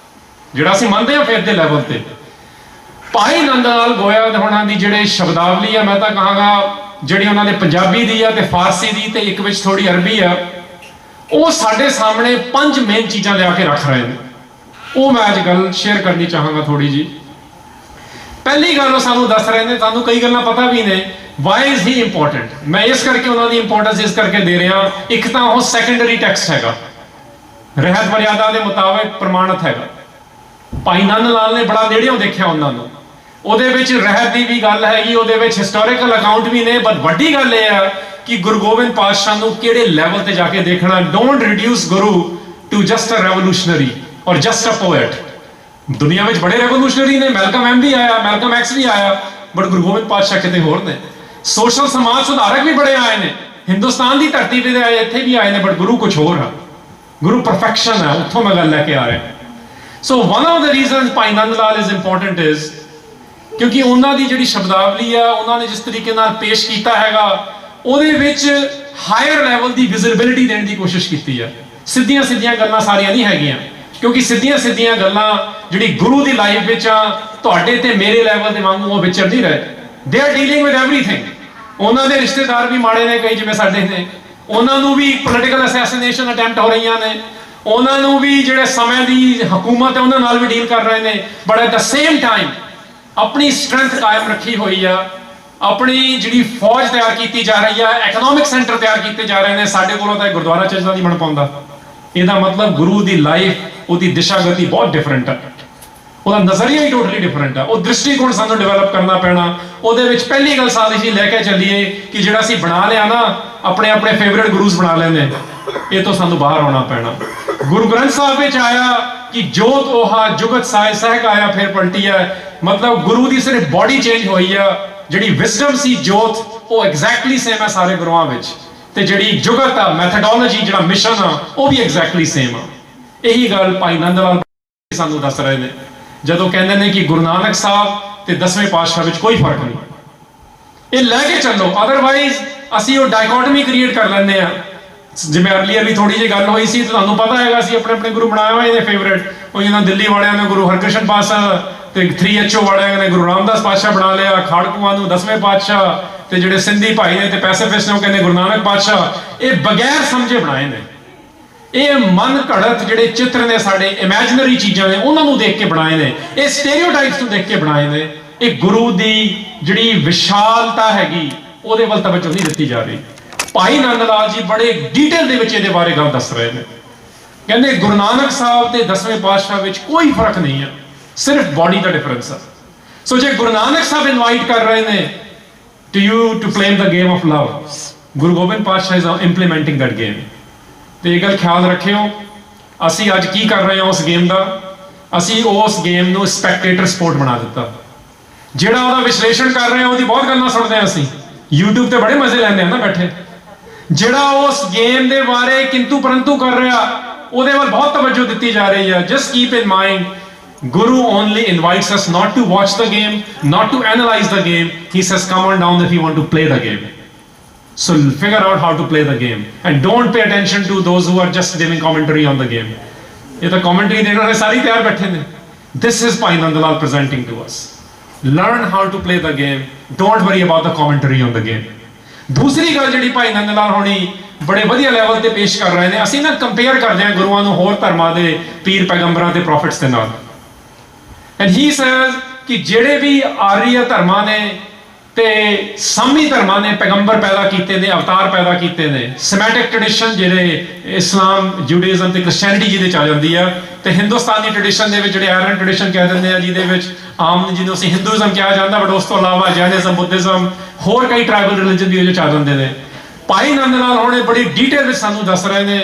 ਜਿਹੜਾ ਅਸੀਂ ਮੰਨਦੇ ਹਾਂ ਫੇਰ ਦੇ ਲੈਵਲ ਤੇ, ਭਾਈ ਨੰਦ ਲਾਲ ਗੋਇਲ ਹੋਣਾ ਦੀ ਜਿਹੜੇ ਸ਼ਬਦਾਵਲੀ ਆ, ਮੈਂ ਤਾਂ ਕਹਾਂਗਾ ਜਿਹੜੀ ਉਹਨਾਂ ਦੇ ਪੰਜਾਬੀ ਦੀ ਆ ਤੇ ਫਾਰਸੀ ਦੀ ਤੇ ਇੱਕ ਵਿੱਚ ਥੋੜੀ ਅਰਬੀ ਆ, ਉਹ ਸਾਡੇ ਸਾਹਮਣੇ 5 ਮੇਨ ਚੀਜ਼ਾਂ ਲਿਆ ਕੇ ਰੱਖ ਰਹੇ ਨੇ। ਉਹ ਮੈਂ ਅੱਜ ਗੱਲ ਸ਼ੇਅਰ ਕਰਨੀ ਚਾਹਾਂਗਾ ਥੋੜੀ ਜੀ। ਪਹਿਲੀ ਗੱਲ ਉਹ ਸਾਨੂੰ ਦੱਸ ਰਹੇ ਨੇ, ਤੁਹਾਨੂੰ ਕਈ ਗੱਲਾਂ ਪਤਾ ਵੀ ਨੇ, ਵਾਈ ਇਜ਼ ਹੀ ਇੰਪੋਰਟੈਂਟ। ਮੈਂ ਇਸ ਕਰਕੇ ਉਹਨਾਂ ਦੀ ਇੰਪੋਰਟੈਂਸ ਇਸ ਕਰਕੇ ਦੇ ਰਿਹਾ, ਇੱਕ ਤਾਂ ਉਹ ਸੈਕੰਡਰੀ ਟੈਕਸਟ ਹੈਗਾ, ਰਹਿਤ ਮਰਿਆਦਾ ਦੇ ਮੁਤਾਬਕ ਪ੍ਰਮਾਣਿਤ ਹੈਗਾ। ਭਾਈ ਨੰਦ ਲਾਲ ਨੇ ਬੜਾ ਨੇੜਿਓਂ ਦੇਖਿਆ ਉਹਨਾਂ ਨੂੰ, ਉਹਦੇ ਵਿੱਚ ਰਹਿਤ ਦੀ ਵੀ ਗੱਲ ਹੈਗੀ, ਉਹਦੇ ਵਿੱਚ ਹਿਸਟੋਰੀਕਲ ਅਕਾਊਂਟ ਵੀ ਨੇ। ਬਟ ਵੱਡੀ ਗੱਲ ਇਹ ਆ ਕਿ ਗੁਰੂ ਗੋਬਿੰਦ ਪਾਤਸ਼ਾਹ ਨੂੰ ਕਿਹੜੇ ਲੈਵਲ ਤੇ ਜਾ ਕੇ ਦੇਖਣਾ। Don't reduce Guru to just a revolutionary or just a poet. ਦੁਨੀਆ ਵਿੱਚ ਬੜੇ ਰੈਵੋਲੂਸ਼ਨਰੀ ਨੇ, ਮੈਲਕਮ ਐਮ ਵੀ ਆਇਆ, ਮੈਲਕਮ ਐਕਸ ਵੀ ਆਇਆ, ਬਟ ਗੁਰੂ ਗੋਬਿੰਦ ਪਾਤਸ਼ਾਹ ਕਿਤੇ ਹੋਰ ਨੇ। ਸੋਸ਼ਲ ਸਮਾਜ ਸੁਧਾਰਕ ਵੀ ਬੜੇ ਆਏ ਨੇ, ਹਿੰਦੁਸਤਾਨ ਦੀ ਧਰਤੀ ਤੇ ਆਏ, ਇੱਥੇ ਵੀ ਆਏ ਨੇ, ਬਟ ਗੁਰੂ ਕੁਝ ਹੋਰ ਆ। ਗੁਰੂ ਪਰਫੈਕਸ਼ਨ ਹੈ, ਉੱਥੋਂ ਮੈਂ ਗੱਲ ਲੈ ਕੇ ਆ ਰਿਹਾ। ਸੋ one of the reasons Bhai Nand Lal is important is ਕਿਉਂਕਿ ਉਹਨਾਂ ਦੀ ਜਿਹੜੀ ਸ਼ਬਦਾਵਲੀ ਆ, ਉਹਨਾਂ ਨੇ ਜਿਸ ਤਰੀਕੇ ਨਾਲ ਪੇਸ਼ ਕੀਤਾ ਹੈਗਾ, ਉਹਦੇ ਵਿੱਚ ਹਾਇਰ ਲੈਵਲ ਦੀ ਵਿਜ਼ਿਬਿਲਿਟੀ ਦੇਣ ਦੀ ਕੋਸ਼ਿਸ਼ ਕੀਤੀ ਆ। ਸਿੱਧੀਆਂ ਸਿੱਧੀਆਂ ਗੱਲਾਂ ਸਾਰੀਆਂ ਨਹੀਂ ਹੈਗੀਆਂ, ਕਿਉਂਕਿ ਸਿੱਧੀਆਂ ਸਿੱਧੀਆਂ ਗੱਲਾਂ ਜਿਹੜੀ ਗੁਰੂ ਦੀ ਲਾਈਫ ਵਿੱਚ ਆ, ਤੁਹਾਡੇ ਤੇ ਮੇਰੇ ਲੈਵਲ ਦੇ ਵਾਂਗੂ ਉਹ ਵਿਚਰ ਨਹੀਂ ਰਹੇ। They are dealing with everything. ਉਹਨਾਂ ਦੇ ਰਿਸ਼ਤੇਦਾਰ ਵੀ ਮਾੜੇ ਨੇ, ਕਈ ਜਿਵੇਂ ਸਾਡੇ ਨੇ, ਉਹਨਾਂ ਨੂੰ ਵੀ ਪੋਲੀਟੀਕਲ ਅਸੈਸੀਨੇਸ਼ਨ ਅਟੈਂਪਟ ਹੋ ਰਹੀਆਂ ਨੇ, ਉਹਨਾਂ ਨੂੰ ਵੀ ਜਿਹੜੇ ਸਮੇਂ ਦੀ ਹਕੂਮਤ ਹੈ ਉਹਨਾਂ ਨਾਲ ਵੀ ਡੀਲ ਕਰ ਰਹੇ ਨੇ। But at the same time ਆਪਣੀ ਸਟਰੈਂਥ ਕਾਇਮ ਰੱਖੀ ਹੋਈ ਆ, ਆਪਣੀ ਜਿਹੜੀ ਫੌਜ ਤਿਆਰ ਕੀਤੀ ਜਾ ਰਹੀ ਆ, ਇਕਨੋਮਿਕ ਸੈਂਟਰ ਤਿਆਰ ਕੀਤੇ ਜਾ ਰਹੇ ਨੇ। ਸਾਡੇ ਕੋਲੋਂ ਤਾਂ ਗੁਰਦੁਆਰਾ ਚੱਜਦਾ ਨਹੀਂ ਬਣ ਪਾਉਂਦਾ। ਇਹਦਾ ਮਤਲਬ ਗੁਰੂ ਦੀ ਲਾਈਫ, ਉਹਦੀ ਦਿਸ਼ਾ ਗਤੀ ਬਹੁਤ ਡਿਫਰੈਂਟ ਆ, ਉਹਦਾ ਨਜ਼ਰੀਆ ਹੀ ਟੋਟਲੀ ਡਿਫਰੈਂਟ ਆ। ਉਹ ਦ੍ਰਿਸ਼ਟੀਕੋਣ ਸਾਨੂੰ ਡਿਵੈਲਪ ਕਰਨਾ ਪੈਣਾ। ਉਹਦੇ ਵਿੱਚ ਪਹਿਲੀ ਗੱਲ ਸਾਡੀ ਜੀ ਲੈ ਕੇ ਚੱਲੀਏ ਕਿ ਜਿਹੜਾ ਅਸੀਂ ਬਣਾ ਲਿਆ ਨਾ, ਆਪਣੇ ਆਪਣੇ ਫੇਵਰਿਟ ਗੁਰੂਜ਼ ਬਣਾ ਲੈਂਦੇ, ਇਹ ਤੋਂ ਸਾਨੂੰ ਬਾਹਰ ਆਉਣਾ ਪੈਣਾ। ਗੁਰੂ ਗ੍ਰੰਥ ਸਾਹਿਬ ਵਿੱਚ ਆਇਆ ਕਿ ਜੋਤ ओहा जुगत साय सहक आया फिर पलटी है। मतलब गुरु की सिर्फ बॉडी चेंज हुई है, जिहड़ी विजडम सी जोत वो एग्जैक्टली सेम है सारे गुरुआं विच, ते जिहड़ी जुगत आ मैथडोलॉजी जिहड़ा मिशन आ वो भी एग्जैक्टली सेम आ। यही गल भाई नंद लाल सानू दस रहे ने जदों कहंदे ने कि गुरु नानक साहब ते 10वें पातशाह विच कोई फर्क नहीं। ये लैके चलो, अदरवाइज असीं वो डायकोटमी क्रिएट कर लैंदे आ। जिवें अर्लीयर भी थोड़ी जी गल हुई सी, तुहानू पता है असीं अपने अपने गुरु बनाए हुए ने फेवरेट। वो जिन्हां दिल्ली वालियां ने गुरु हरकृष्ण पातशाह ते 3HO वालियां ने गुरु रामदास पातशाह बना लिया, खाड़कुआं नूं 10वें पातशाह ते जिहड़े सिंधी भाई ने ते पैसिफिस्ट ने कहंदे गुरु नानक पातशाह। ये बगैर समझे बनाए ने, ये मन घड़त जिहड़े चित्र ने साडे इमेजिनरी चीज़ां ने उन्हां नूं देख के बनाए ने, ये स्टेरियोटाइप्स नूं देख के बनाए ने। ये गुरु दी जिहड़ी विशालता हैगी ਉਹਦੇ ਵੱਲ ਤਵੱਜੋ नहीं ਦਿੱਤੀ जा रही। भाई नंद लाल जी बड़े डिटेल ਦੇ ਵਿੱਚ ਇਹਦੇ ਬਾਰੇ ਗੱਲ ਦੱਸ ਰਹੇ ਨੇ। ਕਹਿੰਦੇ ਗੁਰੂ ਨਾਨਕ ਸਾਹਿਬ ਤੇ 10ਵੇਂ ਪਾਤਸ਼ਾਹ ਵਿੱਚ ਕੋਈ ਫਰਕ ਨਹੀਂ ਹੈ, ਸਿਰਫ ਬਾਡੀ ਦਾ ਡਿਫਰੈਂਸ ਹੈ। ਸੋ ਜੇ ਗੁਰੂ ਨਾਨਕ ਸਾਹਿਬ ਇਨਵਾਈਟ ਕਰ ਰਹੇ ਨੇ to you to play the game of love, Guru Gobind Patshah is ਇੰਪਲੀਮੈਂਟਿੰਗ that game. ਤੇ ਇਹ ਗੱਲ ਖਿਆਲ ਰੱਖਿਓ, ਅਸੀਂ ਅੱਜ ਕੀ ਕਰ ਰਹੇ ਹਾਂ ਉਸ ਗੇਮ ਦਾ, ਅਸੀਂ ਉਸ ਗੇਮ ਨੂੰ ਸਪੈਕਟੇਟਰ ਸਪੋਰਟ ਬਣਾ ਦਿੱਤਾ। ਜਿਹੜਾ ਉਹਦਾ ਵਿਸ਼ਲੇਸ਼ਣ ਕਰ ਰਹੇ ਹਾਂ ਉਹਦੀ ਬਹੁਤ ਗੱਲਾਂ ਸੁਣਦੇ ਹਾਂ ਅਸੀਂ, YouTube ਤੇ ਬੜੇ ਮਜ਼ੇ ਲੈਂਦੇ ਹਾਂ ਨਾ ਬੈਠੇ। ਜਿਹੜਾ ਉਸ ਗੇਮ ਦੇ ਬਾਰੇ ਕਿੰਤੂ ਪਰੰਤੂ ਕਰ ਰਿਹਾ ਉਹਦੇ ਵੱਲ ਬਹੁਤ ਤਵੱਜੋ ਦਿੱਤੀ ਜਾ ਰਹੀ ਹੈ। Just keep in mind, Guru only invites us not to watch the game, not to analyze the game. He says come on down if you want to play the game. So figure out how to play the game and don't pay attention to those who are just giving commentary on the game. ये तो commentary देने वाले सारी तैयार बैठे ने। This is Bhai Nand Lal presenting to us. Learn how to play the game. Don't worry about the commentary on the game. दूसरी गल जिहड़ी भाई नंद लाल होनी बड़े वधिया लेवल ते पेश कर रहे हैं, ਅਸੀਂ ਨਾ ਕੰਪੇਅਰ ਕਰਦੇ ਹਾਂ ਗੁਰੂਆਂ ਨੂੰ ਹੋਰ ਧਰਮਾਂ ਦੇ ਪੀਰ ਪੈਗੰਬਰਾਂ ਤੇ ਪ੍ਰੋਫਿਟਸ ਦੇ ਨਾਲ। ਐਂਡ ਹੀ ਸੇਜ਼ ਕਿ ਜਿਹੜੇ ਵੀ ਆਰੀਆ ਧਰਮਾਂ ਨੇ ਤੇ ਸਾਮੀ ਧਰਮਾਂ ਨੇ ਪੈਗੰਬਰ ਪੈਦਾ ਕੀਤੇ ਨੇ, ਅਵਤਾਰ ਪੈਦਾ ਕੀਤੇ ਨੇ, ਸਮੈਟਿਕ ਟ੍ਰੈਡੀਸ਼ਨ ਜਿਹੜੇ ਇਸਲਾਮ, ਜੂਡਾਇਜ਼ਮ ਤੇ ਕ੍ਰਿਸਚੀਅਨਿਟੀ ਜਿਹਦੇ ਚ ਆ ਜਾਂਦੀ ਆ, ਤੇ ਹਿੰਦੁਸਤਾਨੀ ਟ੍ਰੈਡੀਸ਼ਨ ਦੇ ਵਿੱਚ ਜਿਹੜੇ ਆਇਰਨ ਟ੍ਰੈਡੀਸ਼ਨ ਕਹਿ ਦਿੰਦੇ ਆ, ਜਿਹਦੇ ਵਿੱਚ ਆਮ ਜਿਹਨੂੰ ਅਸੀਂ ਹਿੰਦੂਇਜ਼ਮ ਕਿਹਾ ਜਾਂਦਾ, ਬਟ ਉਸ ਤੋਂ ਇਲਾਵਾ ਜੈਨਿਜ਼ਮ, ਬੁੱਧਿਜ਼ਮ, ਹੋਰ ਕਈ ਟ੍ਰਾਈਬਲ ਰਿਲੀਜਨ ਵੀ ਉਹਦੇ ਚ ਆ ਜਾਂਦੇ ਨੇ। ਭਾਈ ਨੰਦ ਲਾਲ ਹੁਣੇ ਬੜੀ ਡੀਟੇਲ ਵਿੱਚ ਸਾਨੂੰ ਦੱਸ ਰਹੇ ਨੇ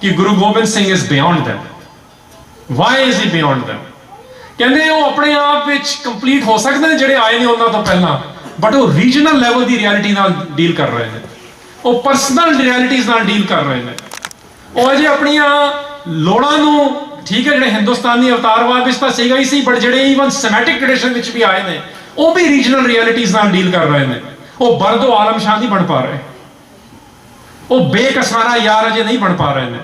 ਕਿ Guru Gobind Singh is beyond them। Why is he beyond them? ਕਹਿੰਦੇ ਉਹ ਆਪਣੇ ਆਪ ਵਿੱਚ ਕੰਪਲੀਟ ਹੋ ਸਕਦੇ ਨੇ ਜਿਹੜੇ ਆਏ ਨੇ ਉਹਨਾਂ ਤੋਂ ਪਹਿਲਾਂ, ਬਟ ਉਹ ਰੀਜਨਲ ਲੈਵਲ ਦੀ ਰਿਐਲਿਟੀ ਨਾਲ ਡੀਲ ਕਰ ਰਹੇ ਨੇ, ਉਹ ਪਰਸਨਲ ਰਿਐਲਿਟੀਜ਼ ਨਾਲ ਡੀਲ ਕਰ ਰਹੇ ਨੇ। ਉਹ ਅਜੇ ਆਪਣੀਆਂ ਲੋੜਾਂ ਨੂੰ ਠੀਕ ਹੈ ਜਿਹੜੇ ਹਿੰਦੁਸਤਾਨੀ ਅਵਤਾਰਵਾਦ ਵਿੱਚ ਤਾਂ ਸੀਗਾ ਹੀ ਸੀ, ਬਟ ਜਿਹੜੇ ਈਵਨ ਸੈਮੈਟਿਕ ਟ੍ਰੈਡੀਸ਼ਨ ਵਿੱਚ ਵੀ ਆਏ ਨੇ ਉਹ ਵੀ ਰੀਜਨਲ ਰਿਐਲਿਟੀਜ਼ ਨਾਲ ਡੀਲ ਕਰ ਰਹੇ ਨੇ। ਉਹ ਬਰਦੋ ਆਲਮ ਸ਼ਾਹ ਨਹੀਂ ਬਣ ਪਾ ਰਹੇ, ਉਹ ਬੇਕਸਾਰਾ ਯਾਰ ਅਜੇ ਨਹੀਂ ਬਣ ਪਾ ਰਹੇ ਨੇ।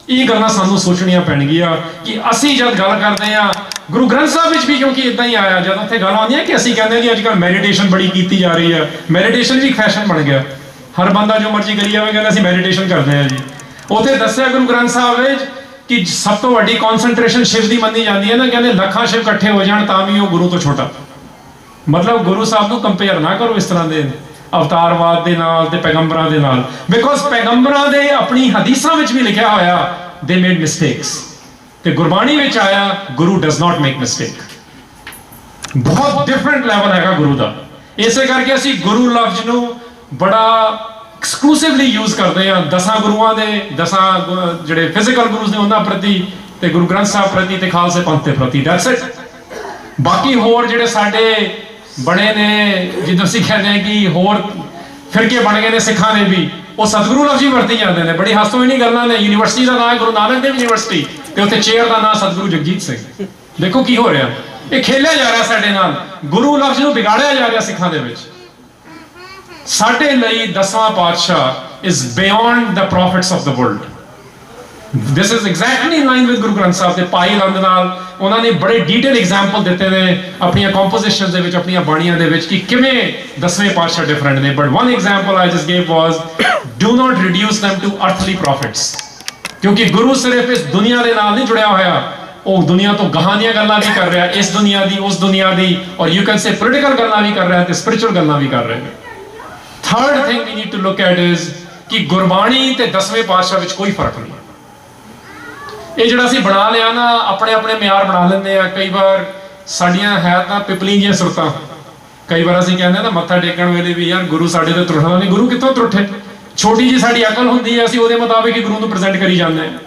ਇਹ ਗੱਲਾਂ ਸਾਨੂੰ ਸੋਚਣੀਆਂ ਪੈਣਗੀਆਂ ਕਿ ਅਸੀਂ ਜਦ ਗੱਲ ਕਰਦੇ ਆ ਗੁਰੂ ਗ੍ਰੰਥ ਸਾਹਿਬ ਵਿੱਚ ਵੀ, ਕਿਉਂਕਿ ਇਦਾਂ ਹੀ ਆਇਆ ਜਦ ਉੱਥੇ ਗੱਲ ਆਉਂਦੀ ਹੈ ਕਿ ਅਸੀਂ ਕਹਿੰਦੇ ਕਿ ਅੱਜ ਕੱਲ੍ਹ ਮੈਡੀਟੇਸ਼ਨ ਬੜੀ ਕੀਤੀ ਜਾ ਰਹੀ ਹੈ, ਮੈਡੀਟੇਸ਼ਨ ਵੀ ਇੱਕ ਫੈਸ਼ਨ ਬਣ ਗਿਆ, ਹਰ ਬੰਦਾ ਜੋ ਮਰਜ਼ੀ ਕਰੀ ਜਾਵੇ ਕਹਿੰਦਾ ਅਸੀਂ ਮੈਡੀਟੇਸ਼ਨ ਕਰਦੇ ਹਾਂ ਜੀ। ਉੱਥੇ ਦੱਸਿਆ ਗੁਰੂ ਗ੍ਰੰਥ ਸਾਹਿਬ ਵਿੱਚ ਕਿ ਸਭ ਤੋਂ ਵੱਡੀ ਕਨਸੈਂਟਰੇਸ਼ਨ ਸ਼ਿਵ ਦੀ ਮੰਨੀ ਜਾਂਦੀ ਹੈ ਨਾ, ਕਹਿੰਦੇ ਲੱਖਾਂ ਸ਼ਿਵ ਇਕੱਠੇ ਹੋ ਜਾਣ ਤਾਂ ਵੀ ਉਹ ਗੁਰੂ ਤੋਂ ਛੋਟਾ। ਮਤਲਬ ਗੁਰੂ ਸਾਹਿਬ ਨੂੰ ਕੰਪੇਅਰ ਨਾ ਕਰੋ ਇਸ ਤਰ੍ਹਾਂ ਦੇ ਅਵਤਾਰਵਾਦ ਦੇ ਨਾਲ ਤੇ ਪੈਗੰਬਰਾਂ ਦੇ ਨਾਲ, ਬਿਕੋਜ਼ ਪੈਗੰਬਰਾਂ ਦੇ ਆਪਣੀ ਹਦੀਸਾਂ ਵਿੱਚ ਵੀ ਲਿਖਿਆ ਹੋਇਆ ਦੇ ਮੇਡ ਮਿਸਟੇਕਸ, ਤੇ ਗੁਰਬਾਣੀ ਵਿੱਚ ਆਇਆ ਗੁਰੂ ਡਸ ਨਾਟ ਮੇਕ ਮਿਸਟੇਕ। ਬਹੁਤ ਡਿਫਰੈਂਟ ਲੈਵਲ ਹੈਗਾ ਗੁਰੂ ਦਾ। ਇਸੇ ਕਰਕੇ ਅਸੀਂ ਗੁਰੂ ਲਫ਼ਜ਼ ਨੂੰ ਬੜਾ ਐਕਸਕਲੂਸਿਵਲੀ ਯੂਜ਼ ਕਰਦੇ ਆ, 10 ਗੁਰੂਆਂ ਦੇ 10 ਜਿਹੜੇ ਫਿਜ਼ੀਕਲ ਗੁਰੂਜ਼ ਨੇ ਉਹਨਾਂ ਪ੍ਰਤੀ, ਤੇ ਗੁਰੂ ਗ੍ਰੰਥ ਸਾਹਿਬ ਪ੍ਰਤੀ, ਤੇ ਖਾਲਸੇ ਪੰਥ ਦੇ ਪ੍ਰਤੀ, ਦੈਟਸ ਇਟ। ਬਾਕੀ ਹੋਰ ਜਿਹੜੇ ਸਾਡੇ ਬਣੇ ਨੇ, ਜਿੱਦਾਂ ਅਸੀਂ ਕਹਿੰਦੇ ਆ ਕਿ ਹੋਰ ਫਿਰਕੇ ਬਣ ਗਏ ਨੇ ਸਿੱਖਾਂ ਦੇ ਵੀ, ਉਹ ਸਤਿਗੁਰੂ ਲਫ਼ਜ਼ ਹੀ ਵਰਤੀ ਜਾਂਦੇ ਨੇ। ਬੜੀ ਹਾਸੋਹੀਣੀ ਨਹੀਂ ਗੱਲਾਂ ਨੇ। ਯੂਨੀਵਰਸਿਟੀ ਦਾ ਨਾਮ ਗੁਰੂ ਨਾਨਕ ਦੇਵ ਯੂਨੀਵਰਸਿਟੀ, ਤੇ ਉੱਥੇ ਚੇਅਰ ਦਾ ਨਾਮ ਸਤਿਗੁਰੂ ਜਗਜੀਤ ਸਿੰਘ। ਦੇਖੋ ਕੀ ਹੋ ਰਿਹਾ, ਇਹ ਖੇਲਿਆ ਜਾ ਰਿਹਾ ਸਾਡੇ ਨਾਲ, ਗੁਰੂ ਲਫ਼ਜ਼ ਨੂੰ ਵਿਗਾੜਿਆ ਜਾ ਰਿਹਾ ਸਿੱਖਾਂ ਦੇ ਵਿੱਚ। ਸਾਡੇ ਲਈ 10ਵਾਂ ਪਾਤਸ਼ਾਹ is beyond the prophets of the world. This is exactly in line with Guru Granth Sahib ਤੇ ਭਾਈ ਨੰਦ ਨਾਲ ਉਹਨਾਂ ਨੇ ਬੜੇ ਡੀਟੇਲ ਐਗਜ਼ਾਮਪਲ ਦਿੱਤੇ ਨੇ ਆਪਣੀਆਂ ਕੰਪੋਜੀਸ਼ਨਸ ਦੇ ਵਿੱਚ, ਆਪਣੀਆਂ ਬਾਣੀਆਂ ਦੇ ਵਿੱਚ, ਕਿ ਕਿਵੇਂ 10ਵੇਂ ਪਾਤਸ਼ਾਹ ਡਿਫਰੈਂਟ ਨੇ। But one example I just gave was do not reduce them to earthly prophets, ਕਿਉਂਕਿ ਗੁਰੂ ਸਿਰਫ ਇਸ ਦੁਨੀਆ ਦੇ ਨਾਲ ਨਹੀਂ ਜੁੜਿਆ ਹੋਇਆ, ਉਹ ਦੁਨੀਆ ਤੋਂ ਗਾਹਾਂ ਦੀਆਂ ਗੱਲਾਂ ਵੀ ਕਰ ਰਿਹਾ, ਇਸ ਦੁਨੀਆ ਦੀ, ਉਸ ਦੁਨੀਆ ਦੀ, ਔਰ ਯੂ ਕੈਨ ਸੇ ਪੋਲੀਟੀਕਲ ਗੱਲਾਂ ਵੀ ਕਰ ਰਿਹਾ ਤੇ ਸਪਿਰਿਚੁਅਲ ਗੱਲਾਂ ਵੀ ਕਰ ਰਹੇ ਨੇ। Third thing we need to look at is ਕਿ ਗੁਰਬਾਣੀ ਤੇ 10ਵੇਂ ਪਾਤਸ਼ਾਹ ਵਿੱਚ ਕੋਈ ਫਰਕ ਨਹੀਂ। ਇਹ ਜਿਹੜਾ ਅਸੀਂ ਬਣਾ ਲਿਆ ਨਾ, ਆਪਣੇ ਆਪਣੇ ਮਿਆਰ ਬਣਾ ਲੈਂਦੇ ਆ। ਕਈ ਵਾਰ ਸਾਡੀਆਂ ਹੈ ਤਾਂ ਪਿਪਲੀ ਦੀਆਂ ਸੁਰਤਾਂ, ਕਈ ਵਾਰ ਅਸੀਂ ਕਹਿੰਦੇ ਨਾ ਮੱਥਾ ਟੇਕਣ ਵੇਲੇ ਵੀ ਯਾਰ ਗੁਰੂ ਸਾਡੇ ਤੇ ਤਰੁੱਠਦਾ ਨਹੀਂ। ਗੁਰੂ ਕਿੱਥੋਂ ਤਰੁੱਠੇ? ਛੋਟੀ ਜੀ ਸਾਡੀ ਅਕਲ ਹੁੰਦੀ ਹੈ, ਅਸੀਂ ਉਹਦੇ ਮੁਤਾਬਿਕ ਹੀ ਗੁਰੂ ਨੂੰ ਪ੍ਰੈਜ਼ੈਂਟ ਕਰੀ ਜਾਂਦੇ ਹਾਂ।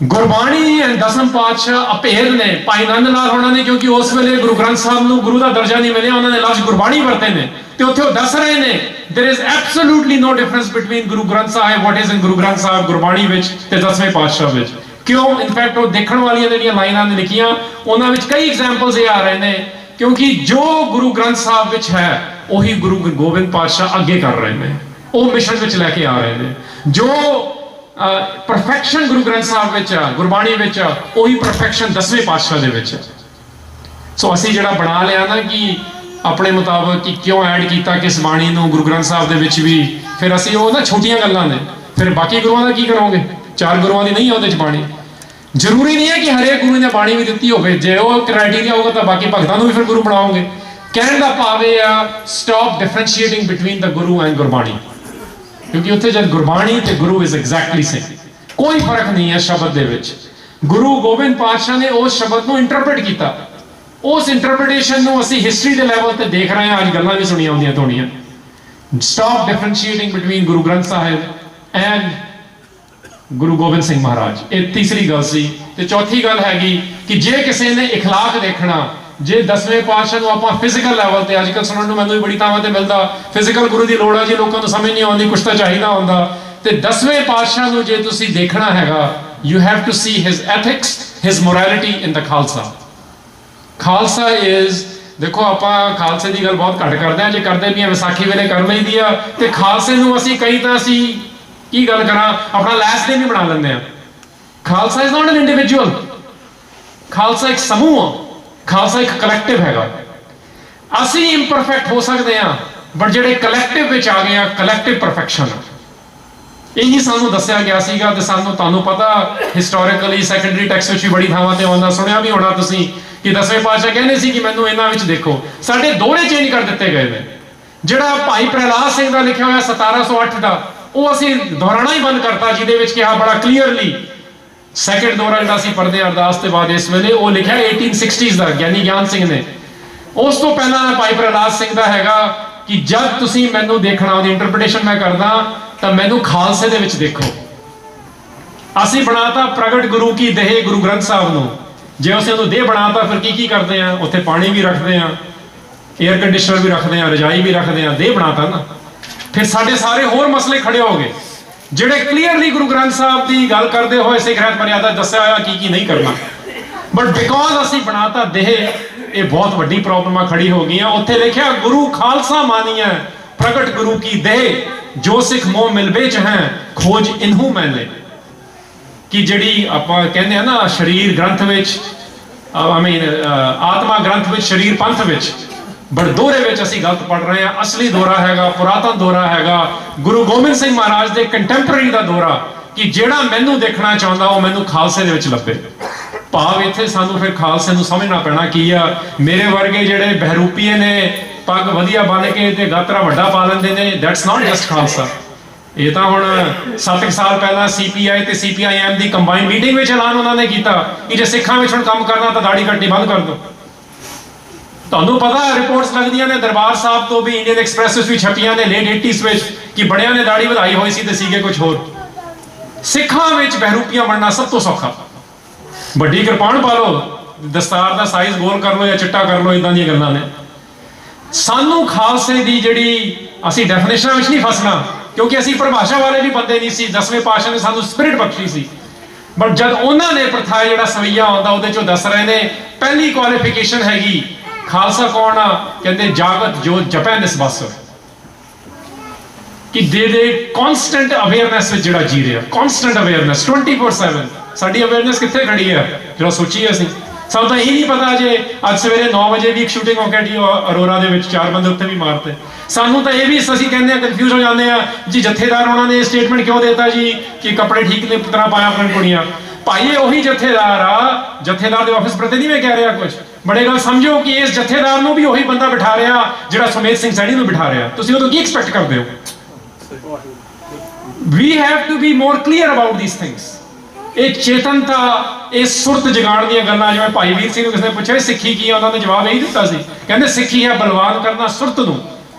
ਗੁਰਬਾਣੀ ਐਂਡ 10ਵੇਂ ਪਾਤਸ਼ਾਹ ਅਭੇਦ ਨੇ। ਭਾਈ ਨੰਦ ਲਾਲ ਹੋਣਾ ਨੇ, ਕਿਉਂਕਿ ਉਸ ਵੇਲੇ ਗੁਰੂ ਗ੍ਰੰਥ ਸਾਹਿਬ ਨੂੰ ਗੁਰੂ ਦਾ ਦਰਜਾ ਨਹੀਂ ਮਿਲਿਆ, ਉਹਨਾਂ ਨੇ ਲਫ਼ਜ਼ ਗੁਰਬਾਣੀ ਵਰਤੇ ਨੇ, ਤੇ ਉੱਥੇ ਉਹ ਦੱਸ ਰਹੇ ਨੇ there is absolutely no difference between Guru Granth Sahib, what is in Guru Granth Sahib Gurbani ਵਿੱਚ ਤੇ 10ਵੇਂ ਪਾਤਸ਼ਾਹ ਵਿੱਚ। ਕਿਉਂ? ਇਨਫੈਕਟ ਉਹ ਦੇਖਣ ਵਾਲੀਆਂ ਜਿਹੜੀਆਂ ਲਾਈਨਾਂ ਨੇ ਲਿਖੀਆਂ, ਉਹਨਾਂ ਵਿੱਚ ਕਈ ਐਗਜ਼ਾਮਪਲਸ ਇਹ ਆ ਰਹੇ ਨੇ, ਕਿਉਂਕਿ ਜੋ ਗੁਰੂ ਗ੍ਰੰਥ ਸਾਹਿਬ ਵਿੱਚ ਹੈ ਉਹੀ ਗੁਰੂ ਗੋਬਿੰਦ ਪਾਤਸ਼ਾਹ ਅੱਗੇ ਕਰ ਰਹੇ ਨੇ, ਉਹ ਮਿਸ਼ਨ ਵਿੱਚ ਲੈ ਕੇ ਆ ਰਹੇ ਨੇ। ਜੋ ਪਰਫੈਕਸ਼ਨ ਗੁਰੂ ਗ੍ਰੰਥ ਸਾਹਿਬ ਵਿੱਚ ਆ, ਗੁਰਬਾਣੀ ਵਿੱਚ ਆ, ਉਹੀ ਪਰਫੈਕਸ਼ਨ 10ਵੇਂ ਪਾਤਸ਼ਾਹ ਦੇ ਵਿੱਚ। ਸੋ ਅਸੀਂ ਜਿਹੜਾ ਬਣਾ ਲਿਆ ਨਾ ਕਿ ਆਪਣੇ ਮੁਤਾਬਕ ਕਿ ਕਿਉਂ ਐਡ ਕੀਤਾ ਕਿਸ ਬਾਣੀ ਨੂੰ ਗੁਰੂ ਗ੍ਰੰਥ ਸਾਹਿਬ ਦੇ ਵਿੱਚ ਵੀ, ਫਿਰ ਅਸੀਂ ਉਹ ਨਾ ਛੋਟੀਆਂ ਗੱਲਾਂ ਨੇ, ਫਿਰ ਬਾਕੀ ਗੁਰੂਆਂ ਦਾ ਕੀ ਕਰੋਗੇ? 4 ਗੁਰੂਆਂ ਦੀ ਨਹੀਂ ਉਹਦੇ ਚ ਬਾਣੀ। ਜ਼ਰੂਰੀ ਨਹੀਂ ਹੈ ਕਿ ਹਰੇਕ ਗੁਰੂ ਨੇ ਬਾਣੀ ਵੀ ਦਿੱਤੀ ਹੋਵੇ, ਜੇ ਉਹ ਕ੍ਰਾਈਟੇਰੀਆ ਹੋਊਗਾ ਤਾਂ ਬਾਕੀ ਭਗਤਾਂ ਨੂੰ ਵੀ ਫਿਰ ਗੁਰੂ ਬਣਾਓਗੇ। ਕਹਿਣ ਦਾ ਭਾਵ ਇਹ ਆ, stop differentiating between the Guru and Gurbani, ਕਿਉਂਕਿ ਉੱਥੇ ਜਦ ਗੁਰਬਾਣੀ ਤੇ ਗੁਰੂ ਇਜ਼ ਐਗਜ਼ੈਕਟਲੀ ਸੇਮ, ਕੋਈ ਫਰਕ ਨਹੀਂ ਹੈ ਸ਼ਬਦ ਦੇ ਵਿੱਚ। ਗੁਰੂ ਗੋਬਿੰਦ ਪਾਤਸ਼ਾਹ ਨੇ ਉਸ ਸ਼ਬਦ ਨੂੰ ਇੰਟਰਪ੍ਰੀਟ ਕੀਤਾ, ਉਸ ਇੰਟਰਪ੍ਰੀਟੇਸ਼ਨ ਨੂੰ ਅਸੀਂ ਹਿਸਟਰੀ ਦੇ ਲੈਵਲ ਤੇ ਦੇਖ ਰਹੇ ਹਾਂ। ਅੱਜ ਗੱਲਾਂ ਵੀ ਸੁਣੀਆਂ ਹੁੰਦੀਆਂ ਤੁਹਾਡੀਆਂ। Stop differentiating between Guru Granth Sahib and ਗੁਰੂ ਗੋਬਿੰਦ ਸਿੰਘ ਮਹਾਰਾਜ। ਇਹ ਤੀਸਰੀ ਗੱਲ ਸੀ। ਤੇ ਚੌਥੀ ਗੱਲ ਹੈਗੀ ਕਿ ਜੇ ਕਿਸੇ ਨੇ ਇਖਲਾਕ ਦੇਖਣਾ, ਜੇ 10ਵੇਂ ਪਾਤਸ਼ਾਹ ਨੂੰ ਆਪਾਂ ਫਿਜ਼ੀਕਲ ਲੈਵਲ ਤੇ, ਅੱਜ ਕੱਲ੍ਹ ਸੁਣਨ ਨੂੰ ਮੈਨੂੰ ਵੀ ਬੜੀ ਥਾਵਾਂ ਤੇ ਮਿਲਦਾ ਫਿਜ਼ੀਕਲ ਗੁਰੂ ਦੀ ਲੋੜ ਹੈ ਜੀ, ਲੋਕਾਂ ਨੂੰ ਸਮਝ ਨਹੀਂ ਆਉਂਦੀ, ਕੁਛ ਤਾਂ ਚਾਹੀਦਾ ਹੁੰਦਾ। ਤੇ 10ਵੇਂ ਪਾਤਸ਼ਾਹ ਨੂੰ ਜੇ ਤੁਸੀਂ ਦੇਖਣਾ ਹੈਗਾ, you have to see his ethics, his morality in the Khalsa. Khalsa is, ਦੇਖੋ ਆਪਾਂ ਖਾਲਸੇ ਦੀ ਗੱਲ ਬਹੁਤ ਘੱਟ ਕਰਦੇ ਹਾਂ, ਜੇ ਕਰਦੇ ਵੀ ਆ ਵਿਸਾਖੀ ਵੇਲੇ ਕਰ ਲਈਦੀ ਆ, ਤੇ ਖਾਲਸੇ ਨੂੰ ਅਸੀਂ ਕਈ ਤਾਂ ਅਸੀਂ ਕੀ ਗੱਲ ਕਰਾਂ ਆਪਣਾ ਲੈਸ ਡੇ ਵੀ ਬਣਾ ਲੈਂਦੇ ਆ। Khalsa is not an individual, Khalsa ਇੱਕ ਸਮੂਹ ਆ, ਖਾਲਸਾ ਇੱਕ ਕਲੈਕਟਿਵ ਹੈਗਾ। ਅਸੀਂ ਇੰਪਰਫੈਕਟ ਹੋ ਸਕਦੇ ਆ, ਬਟ ਜਿਹੜੇ ਕਲੈਕਟਿਵ ਵਿੱਚ ਆ ਗਏ ਆ, ਕਲੈਕਟਿਵ ਪਰਫੈਕਸ਼ਨ ਇਹੀ ਸਾਨੂੰ ਦੱਸਿਆ ਗਿਆ ਸੀਗਾ। ਤੇ ਸਾਨੂੰ, ਤੁਹਾਨੂੰ ਪਤਾ ਹਿਸਟੋਰੀਕਲੀ ਸੈਕੰਡਰੀ ਟੈਕਸਟ ਵਿੱਚ ਵੀ ਬੜੀ ਥਾਵਾਂ ਤੇ ਆਉਂਦਾ, ਸੁਣਿਆ ਵੀ ਹੋਣਾ ਤੁਸੀਂ ਕਿ 10ਵੇਂ ਪਾਤਸ਼ਾਹ ਕਹਿੰਦੇ ਸੀ ਕਿ ਮੈਨੂੰ ਇਹਨਾਂ ਵਿੱਚ ਦੇਖੋ। ਸਾਡੇ ਦੋਹਰੇ ਚੇਂਜ ਕਰ ਦਿੱਤੇ ਗਏ ਨੇ। ਜਿਹੜਾ ਭਾਈ ਪ੍ਰਹਿਲਾਦ ਸਿੰਘ ਦਾ ਲਿਖਿਆ ਹੋਇਆ 1708 ਦਾ, ਉਹ ਅਸੀਂ ਦੁਹਰਾਉਣਾ ਹੀ ਬੰਦ ਕਰਤਾ, ਜਿਹਦੇ ਵਿੱਚ ਕਿਹਾ ਬੜਾ ਕਲੀਅਰਲੀ, ਸੈਕਿੰਡ ਦੋਹਰਾ ਜਿਹੜਾ ਅਸੀਂ ਪੜ੍ਹਦੇ ਅਰਦਾਸ ਤੇ ਬਾਅਦ ਇਸ ਵੇਲੇ, ਉਹ ਲਿਖਿਆ 1860s ਦਾ ਗਿਆਨੀ ਗਿਆਨ ਸਿੰਘ ਨੇ। ਉਸ ਤੋਂ ਪਹਿਲਾਂ ਭਾਈ ਪ੍ਰਹਿਲਾਦ ਸਿੰਘ ਦਾ ਹੈਗਾ ਕਿ ਜਦ ਤੁਸੀਂ ਮੈਨੂੰ ਦੇਖਣਾ, ਉਹਦੀ ਇੰਟਰਪ੍ਰੀਟੇਸ਼ਨ ਮੈਂ ਕਰਦਾ, ਤਾਂ ਮੈਨੂੰ ਖਾਲਸੇ ਦੇ ਵਿੱਚ ਦੇਖੋ। ਅਸੀਂ ਬਣਾਤਾ ਪ੍ਰਗਟ ਗੁਰੂ ਕੀ ਦੇਹ ਗੁਰੂ ਗ੍ਰੰਥ ਸਾਹਿਬ ਨੂੰ। ਜੇ ਅਸੀਂ ਉਹਨੂੰ ਦੇਹ ਬਣਾਤਾ, ਫਿਰ ਕੀ ਕਰਦੇ ਆ? ਉੱਥੇ ਪਾਣੀ ਵੀ ਰੱਖਦੇ ਆ, 에ਅਰ ਕੰਡੀਸ਼ਨਰ ਵੀ ਰੱਖਦੇ ਆ, ਰਜਾਈ ਵੀ ਰੱਖਦੇ ਆ, ਦੇਹ ਬਣਾਤਾ ਨਾ। ਫਿਰ ਸਾਡੇ ਸਾਰੇ ਹੋਰ ਮਸਲੇ ਖੜੇ ਹੋ ਗਏ ਜਿਹੜੇ ਕਲੀਅਰਲੀ ਗੁਰੂ ਗ੍ਰੰਥ ਸਾਹਿਬ ਦੀ ਗੱਲ ਕਰਦੇ ਹੋਏ ਸਿੱਖ ਰਹਿਤ ਮਰਿਆਦਾ ਦੱਸਿਆ ਹੋਇਆ ਕੀ ਨਹੀਂ ਕਰਨਾ, ਬਟ ਬਿਕੋਜ਼ ਅਸੀਂ ਬਣਾਤਾ ਦੇਹ, ਇਹ ਬਹੁਤ ਵੱਡੀ ਪ੍ਰੋਬਲਮਾਂ ਖੜੀ ਹੋ ਗਈਆਂ। ਉੱਥੇ ਲਿਖਿਆ ਗੁਰੂ ਖਾਲਸਾ ਮਾਨੀਐ ਪ੍ਰਗਟ ਗੁਰੂ ਕੀ ਦੇਹ, ਜੋ ਸਿੱਖ ਮੋਹ ਮਿਲਵੇ ਚ ਹੈ ਖੋਜ ਇਨਹੂ ਮੈਲੇ। ਕਿ ਜਿਹੜੀ ਆਪਾਂ ਕਹਿੰਦੇ ਆ ਨਾ ਸਰੀਰ ਗ੍ਰੰਥ ਵਿੱਚ, ਆਤਮਾ ਗ੍ਰੰਥ ਵਿੱਚ, ਸਰੀਰ ਪੰਥ ਵਿੱਚ, ਬਟ ਦੋਹਰੇ ਵਿੱਚ ਅਸੀਂ ਗਲਤ ਪੜ ਰਹੇ ਹਾਂ। ਅਸਲੀ ਦੋਰਾ ਹੈਗਾ, ਪੁਰਾਤਨ ਦੋਰਾ ਹੈਗਾ ਗੁਰੂ ਗੋਬਿੰਦ ਸਿੰਘ ਮਹਾਰਾਜ ਦੇ ਕੰਟੈਂਪਰਰੀ ਦਾ ਦੋਰਾ, ਕਿ ਜਿਹੜਾ ਮੈਨੂੰ ਦੇਖਣਾ ਚਾਹੁੰਦਾ ਉਹ ਮੈਨੂੰ ਖਾਲਸੇ ਦੇ ਵਿੱਚ ਲੱਭੇ। ਭਾਵ ਇੱਥੇ ਸਾਨੂੰ ਫਿਰ ਖਾਲਸੇ ਨੂੰ ਸਮਝਣਾ ਪੈਣਾ ਕੀ ਆ। ਮੇਰੇ ਵਰਗੇ ਜਿਹੜੇ ਬਹਿਰੂਪੀਏ ਨੇ, ਪੱਗ ਵਧੀਆ ਬੰਨ ਕੇ ਤੇ ਗਾਤਰਾ ਵੱਡਾ ਪਾ ਲੈਂਦੇ ਨੇ, ਦੈਟਸ ਨਾਟ ਜਸਟ ਖਾਲਸਾ। ਇਹ ਤਾਂ ਹੁਣ 7 ਸਾਲ ਪਹਿਲਾਂ CPI ਤੇ CPIM ਦੀ ਕੰਬਾਈਨ ਮੀਟਿੰਗ ਵਿੱਚ ਐਲਾਨ ਉਹਨਾਂ ਨੇ ਕੀਤਾ ਕਿ ਜੇ ਸਿੱਖਾਂ ਵਿੱਚ ਹੁਣ ਕੰਮ ਕਰਨਾ ਤਾਂ ਦਾੜੀ ਕੱਟਣੀ ਬੰਦ ਕਰ ਦਿਓ। ਤੁਹਾਨੂੰ ਪਤਾ ਰਿਪੋਰਟਸ ਲੱਗਦੀਆਂ ਨੇ ਦਰਬਾਰ ਸਾਹਿਬ ਤੋਂ ਵੀ, ਇੰਡੀਅਨ ਐਕਸਪ੍ਰੈਸ ਵਿੱਚ ਵੀ ਛਪੀਆਂ ਨੇ ਲੇਟ 80s ਵਿੱਚ, ਕਿ ਬੜਿਆਂ ਨੇ ਦਾੜੀ ਵਧਾਈ ਹੋਈ ਸੀ ਤੇ ਸੀਗੇ ਕੁਝ ਹੋਰ। ਸਿੱਖਾਂ ਵਿੱਚ ਬਹਿਰੂਪੀਆਂ ਬਣਨਾ ਸਭ ਤੋਂ ਸੌਖਾ, ਵੱਡੀ ਕਿਰਪਾਨ ਪਾ ਲਓ, ਦਸਤਾਰ ਦਾ ਸਾਈਜ਼ ਗੋਲ ਕਰ ਲਓ ਜਾਂ ਚਿੱਟਾ ਕਰ ਲਓ, ਇਦਾਂ ਦੀਆਂ ਗੱਲਾਂ ਨੇ। ਸਾਨੂੰ ਖਾਲਸੇ ਦੀ ਜਿਹੜੀ, ਅਸੀਂ ਡੈਫੀਨੇਸ਼ਨਾਂ ਵਿੱਚ ਨਹੀਂ ਫਸਣਾ, ਕਿਉਂਕਿ ਅਸੀਂ ਪਰਿਭਾਸ਼ਾ ਵਾਲੇ ਵੀ ਬੰਦੇ ਨਹੀਂ ਸੀ। 10ਵੇਂ ਪਾਤਸ਼ਾਹ ਨੇ ਸਾਨੂੰ ਸਪਿਰਿਟ ਬਖਸ਼ੀ ਸੀ, ਬਟ ਜਦ ਉਹਨਾਂ ਨੇ ਪ੍ਰਥਾ ਜਿਹੜਾ ਸਵਈਆ ਆਉਂਦਾ ਉਹਦੇ ਚੋਂ ਦੱਸ ਰਹੇ ਨੇ ਪਹਿਲੀ ਕੁਆਲੀਫਿਕੇਸ਼ਨ ਹੈਗੀ ਖਾਲਸਾ ਕੌਣ ਆ, ਕਹਿੰਦੇ ਜਾਗਤ ਜੋ ਜਪੈ ਨਿਸਬਸ, ਕਿ ਦੇ ਕਨਸਟੈਂਟ ਅਵੇਅਰਨੈਸ ਵਿੱਚ ਜਿਹੜਾ ਜੀ ਰਿਹਾ, ਕਨਸਟੈਂਟ ਅਵੇਅਰਨੈਸ 24/7। ਸਾਡੀ ਅਵੇਅਰਨੈਸ ਕਿੱਥੇ ਖੜੀ ਹੈ ਜਿਹੜਾ ਸੋਚੀਏ ਅਸੀਂ। ਸਾਨੂੰ ਤਾਂ ਇਹ ਨਹੀਂ ਪਤਾ ਜੇ ਅੱਜ ਸਵੇਰੇ 9 ਵਜੇ ਵੀ ਇੱਕ ਸ਼ੂਟਿੰਗ ਹੋ ਗਈ ਅਰੋਰਾ ਦੇ ਵਿੱਚ, 4 ਬੰਦੇ ਉੱਤੇ ਵੀ ਮਾਰਤੇ। ਸਾਨੂੰ ਤਾਂ ਇਹ ਵੀ, ਅਸੀਂ ਕਹਿੰਦੇ ਆ ਕਨਫਿਊਜ਼ ਹੋ ਜਾਂਦੇ ਆ ਜੀ, ਜਥੇਦਾਰ ਉਹਨਾਂ ਨੇ ਸਟੇਟਮੈਂਟ ਕਿਉਂ ਦੇਤਾ ਜੀ ਕਿ ਕੱਪੜੇ ਠੀਕ ਨੇ ਤਰ੍ਹਾਂ ਪਾਇਆ ਆਪਣੀ ਕੁੜੀਆਂ। ਭਾਈ ਇਹ ਉਹੀ ਜਥੇਦਾਰ ਆ, ਜਥੇਦਾਰ ਦੇ ਆਫਿਸ ਪ੍ਰਤੀ ਨਹੀਂ ਮੈਂ ਕਹਿ ਰਿਹਾ ਕੁਝ, ਬੜੇ ਗੱਲ ਸਮਝੋ ਕਿ ਇਸ ਜਥੇਦਾਰ ਨੂੰ ਵੀ ਉਹੀ ਬੰਦਾ ਬਿਠਾ ਰਿਹਾ ਜਿਹੜਾ ਸੁਮੇਧ ਸਿੰਘ ਸੈਣੀ ਨੂੰ ਬਿਠਾ ਰਿਹਾ। ਤੁਸੀਂ ਉਹ ਤੋਂ ਕੀ ਐਕਸਪੈਕਟ ਕਰਦੇ ਹੋ? We have to be more clear about these things। ਇਹ ਚੇਤਨਤਾ, ਇਹ ਸੁਰਤ ਜਗਾਉਣ ਦੀਆਂ ਗੱਲਾਂ, ਜਿਵੇਂ ਭਾਈ ਵੀਰ ਸਿੰਘ ਨੂੰ ਕਿਸੇ ਨੇ ਪੁੱਛਿਆ ਸਿੱਖੀ ਕੀ ਆ, ਉਹਨਾਂ ਨੇ ਜਵਾਬ ਇਹੀ ਦਿੱਤਾ ਸੀ, ਕਹਿੰਦੇ ਸਿੱਖੀ ਹੈ ਬਲਵਾਨ ਕਰਨਾ ਸੁਰਤ ਨੂੰ,